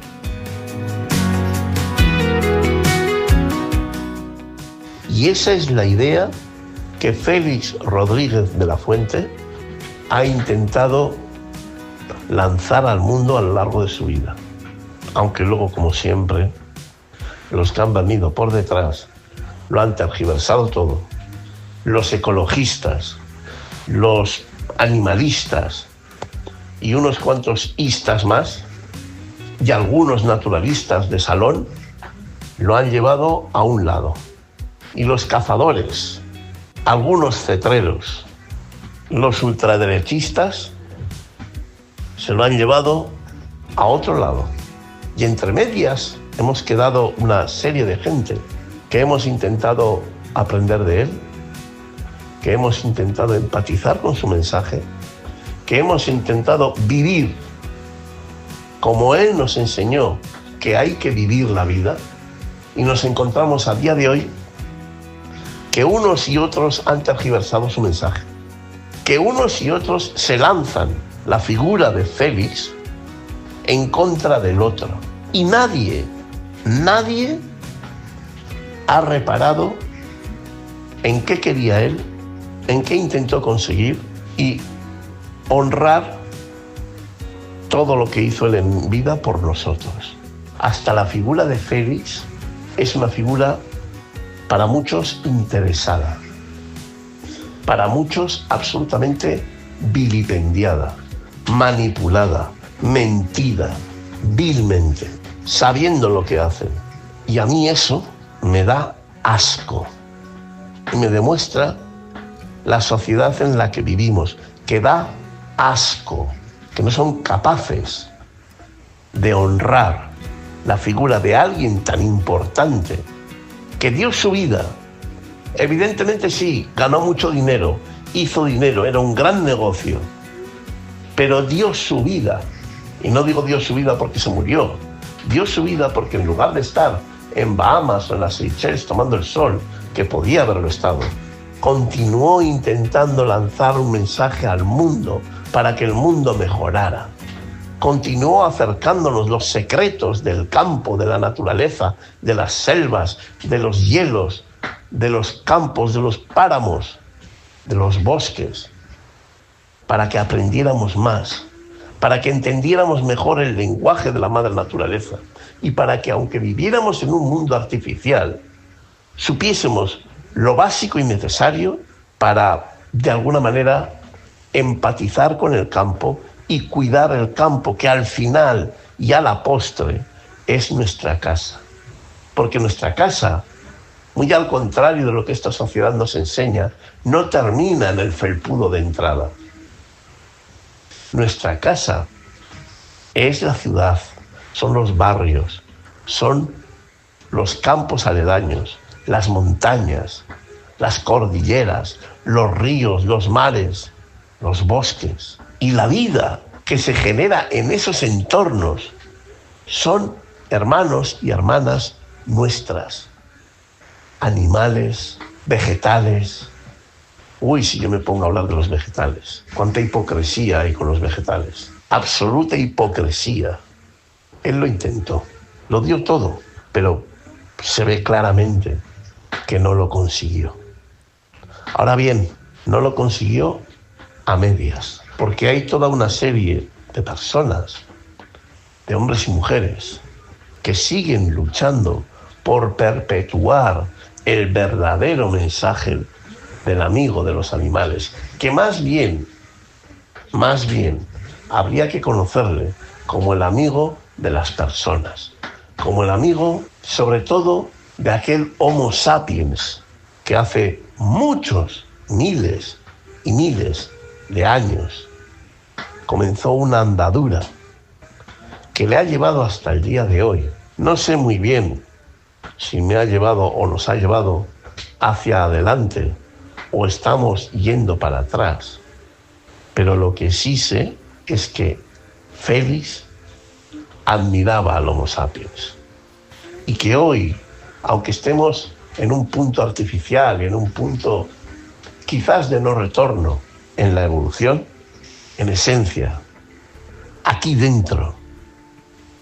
Y esa es la idea que Félix Rodríguez de la Fuente ha intentado lanzar al mundo a lo largo de su vida. Aunque luego, como siempre, los que han venido por detrás lo han tergiversado todo. Los ecologistas, los animalistas y unos cuantos istas más, y algunos naturalistas de salón, lo han llevado a un lado. Y los cazadores algunos cetreros, los ultraderechistas, se lo han llevado a otro lado. Y entre medias hemos quedado una serie de gente que hemos intentado aprender de él, que hemos intentado empatizar con su mensaje, que hemos intentado vivir como él nos enseñó que hay que vivir la vida, y nos encontramos a día de hoy que unos y otros han tergiversado su mensaje, que unos y otros se lanzan la figura de Félix en contra del otro, y nadie ha reparado en qué quería él, en qué intentó conseguir y honrar todo lo que hizo él en vida por nosotros. Hasta la figura de Félix es una figura para muchos interesada, para muchos absolutamente vilipendiada, manipulada, mentida, vilmente, sabiendo lo que hacen. Y a mí eso me da asco y me demuestra la sociedad en la que vivimos, que da asco, que no son capaces de honrar la figura de alguien tan importante, que dio su vida. Evidentemente sí, ganó mucho dinero, hizo dinero, era un gran negocio, pero dio su vida. Y no digo dio su vida porque se murió, dio su vida porque en lugar de estar en Bahamas o en las Seychelles tomando el sol, que podía haberlo estado, continuó intentando lanzar un mensaje al mundo para que el mundo mejorara. Continuó acercándonos los secretos del campo, de la naturaleza, de las selvas, de los hielos, de los campos, de los páramos, de los bosques, para que aprendiéramos más, para que entendiéramos mejor el lenguaje de la madre naturaleza y para que, aunque viviéramos en un mundo artificial, supiésemos lo básico y necesario para, de alguna manera, empatizar con el campo y cuidar el campo, que al final y a la postre es nuestra casa. Porque nuestra casa, muy al contrario de lo que esta sociedad nos enseña, no termina en el felpudo de entrada. Nuestra casa es la ciudad, son los barrios, son los campos aledaños, las montañas, las cordilleras, los ríos, los mares, los bosques. Y la vida que se genera en esos entornos son hermanos y hermanas nuestras. Animales, vegetales. Uy, si yo me pongo a hablar de los vegetales. Cuánta hipocresía hay con los vegetales. Absoluta hipocresía. Él lo intentó, lo dio todo, pero se ve claramente que no lo consiguió. Ahora bien, no lo consiguió a medias, porque hay toda una serie de personas, de hombres y mujeres, que siguen luchando por perpetuar el verdadero mensaje del amigo de los animales, que más bien, habría que conocerle como el amigo de las personas, como el amigo, sobre todo, de aquel Homo sapiens que hace muchos, miles y miles de años comenzó una andadura que le ha llevado hasta el día de hoy. No sé muy bien si me ha llevado o nos ha llevado hacia adelante o estamos yendo para atrás, pero lo que sí sé es que Félix admiraba al Homo sapiens y que hoy, aunque estemos en un punto artificial y en un punto quizás de no retorno en la evolución, en esencia, aquí dentro,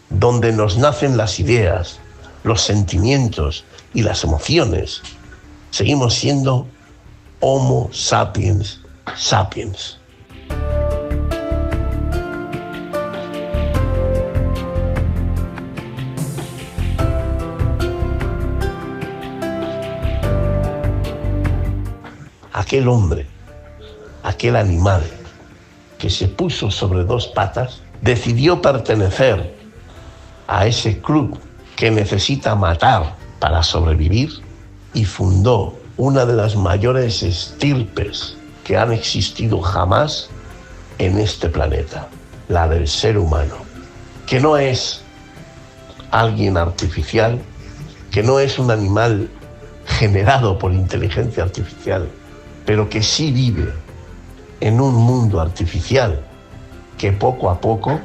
donde nos nacen las ideas, los sentimientos y las emociones, seguimos siendo Homo sapiens sapiens. Aquel hombre, aquel animal que se puso sobre dos patas, decidió pertenecer a ese club que necesita matar para sobrevivir y fundó una de las mayores estirpes que han existido jamás en este planeta, la del ser humano, que no es alguien artificial, que no es un animal generado por inteligencia artificial, pero que sí vive en un mundo artificial que poco a poco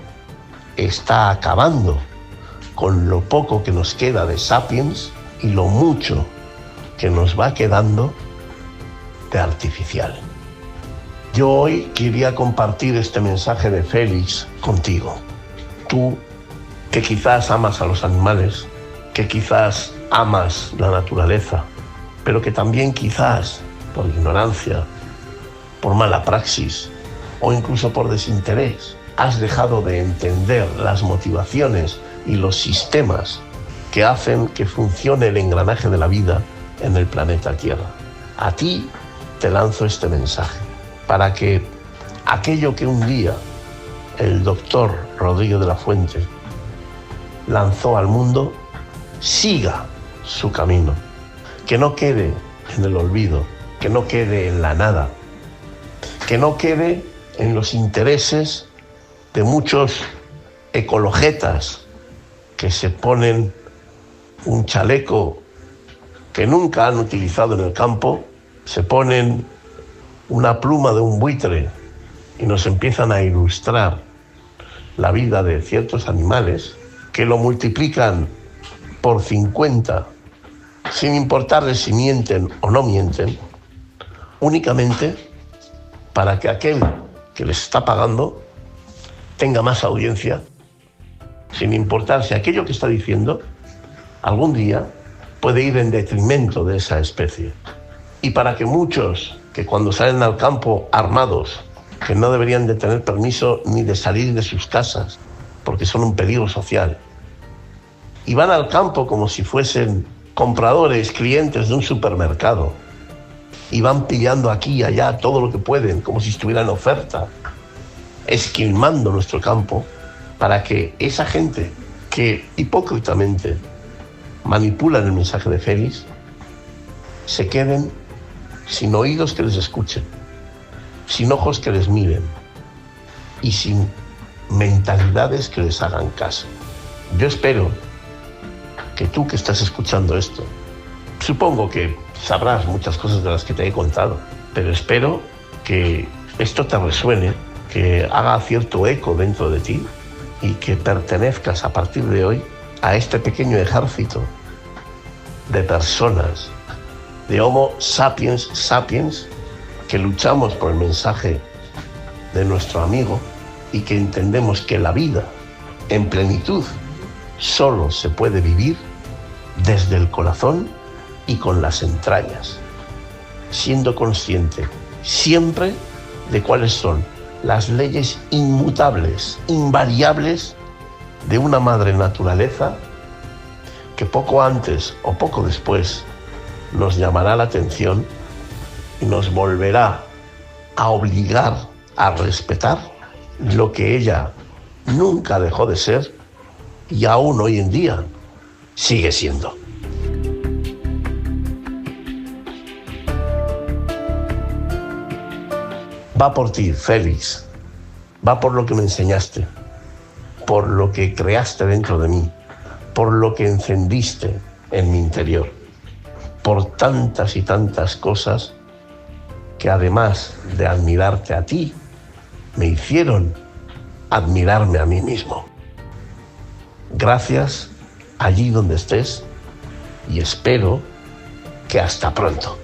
está acabando con lo poco que nos queda de sapiens y lo mucho que nos va quedando de artificial. Yo hoy quería compartir este mensaje de Félix contigo. Tú, que quizás amas a los animales, que quizás amas la naturaleza, pero que también quizás, por ignorancia, por mala praxis o incluso por desinterés, has dejado de entender las motivaciones y los sistemas que hacen que funcione el engranaje de la vida en el planeta Tierra. A ti te lanzo este mensaje para que aquello que un día el doctor Rodríguez de la Fuente lanzó al mundo siga su camino, que no quede en el olvido, que no quede en la nada, que no quede en los intereses de muchos ecologetas que se ponen un chaleco que nunca han utilizado en el campo, se ponen una pluma de un buitre y nos empiezan a ilustrar la vida de ciertos animales, que lo multiplican por 50, sin importarles si mienten o no mienten, únicamente para que aquel que les está pagando tenga más audiencia, sin importar si aquello que está diciendo algún día puede ir en detrimento de esa especie. Y para que muchos que cuando salen al campo armados, que no deberían de tener permiso ni de salir de sus casas, porque son un peligro social, y van al campo como si fuesen compradores, clientes de un supermercado, y van pillando aquí y allá todo lo que pueden, como si estuvieran en oferta, esquilmando nuestro campo, para que esa gente que hipócritamente manipulan el mensaje de Félix se queden sin oídos que les escuchen, sin ojos que les miren y sin mentalidades que les hagan caso. Yo espero que tú que estás escuchando esto, supongo que sabrás muchas cosas de las que te he contado, pero espero que esto te resuene, que haga cierto eco dentro de ti y que pertenezcas a partir de hoy a este pequeño ejército de personas, de Homo sapiens sapiens, que luchamos por el mensaje de nuestro amigo y que entendemos que la vida en plenitud solo se puede vivir desde el corazón y con las entrañas, siendo consciente siempre de cuáles son las leyes inmutables, invariables de una madre naturaleza que poco antes o poco después nos llamará la atención y nos volverá a obligar a respetar lo que ella nunca dejó de ser y aún hoy en día sigue siendo. Va por ti, Félix, va por lo que me enseñaste, por lo que creaste dentro de mí, por lo que encendiste en mi interior, por tantas y tantas cosas que además de admirarte a ti, me hicieron admirarme a mí mismo. Gracias allí donde estés y espero que hasta pronto.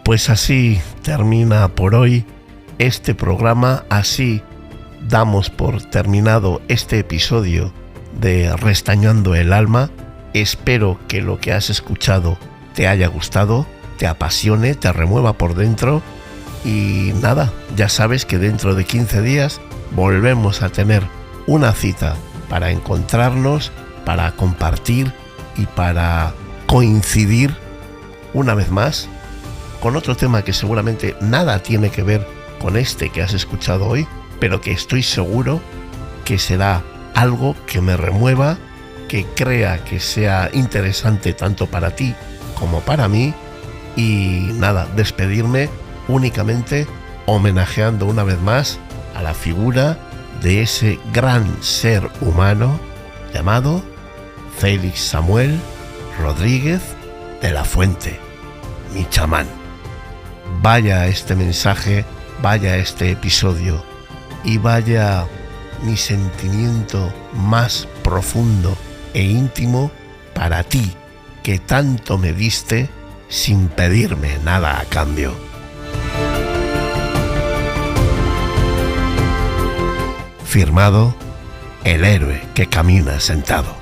Pues así termina por hoy este programa, así damos por terminado este episodio de Restañando el Alma. Espero que lo que has escuchado te haya gustado, te apasione, te remueva por dentro y nada, ya sabes que dentro de 15 días volvemos a tener una cita para encontrarnos, para compartir y para coincidir una vez más con otro tema que seguramente nada tiene que ver con este que has escuchado hoy, pero que estoy seguro que será algo que me remueva, que crea que sea interesante tanto para ti como para mí. Y nada, despedirme únicamente homenajeando una vez más a la figura de ese gran ser humano llamado Félix Samuel Rodríguez de la Fuente, mi chamán. Vaya este mensaje, vaya este episodio y vaya mi sentimiento más profundo e íntimo para ti, que tanto me diste sin pedirme nada a cambio. Firmado, el héroe que camina sentado.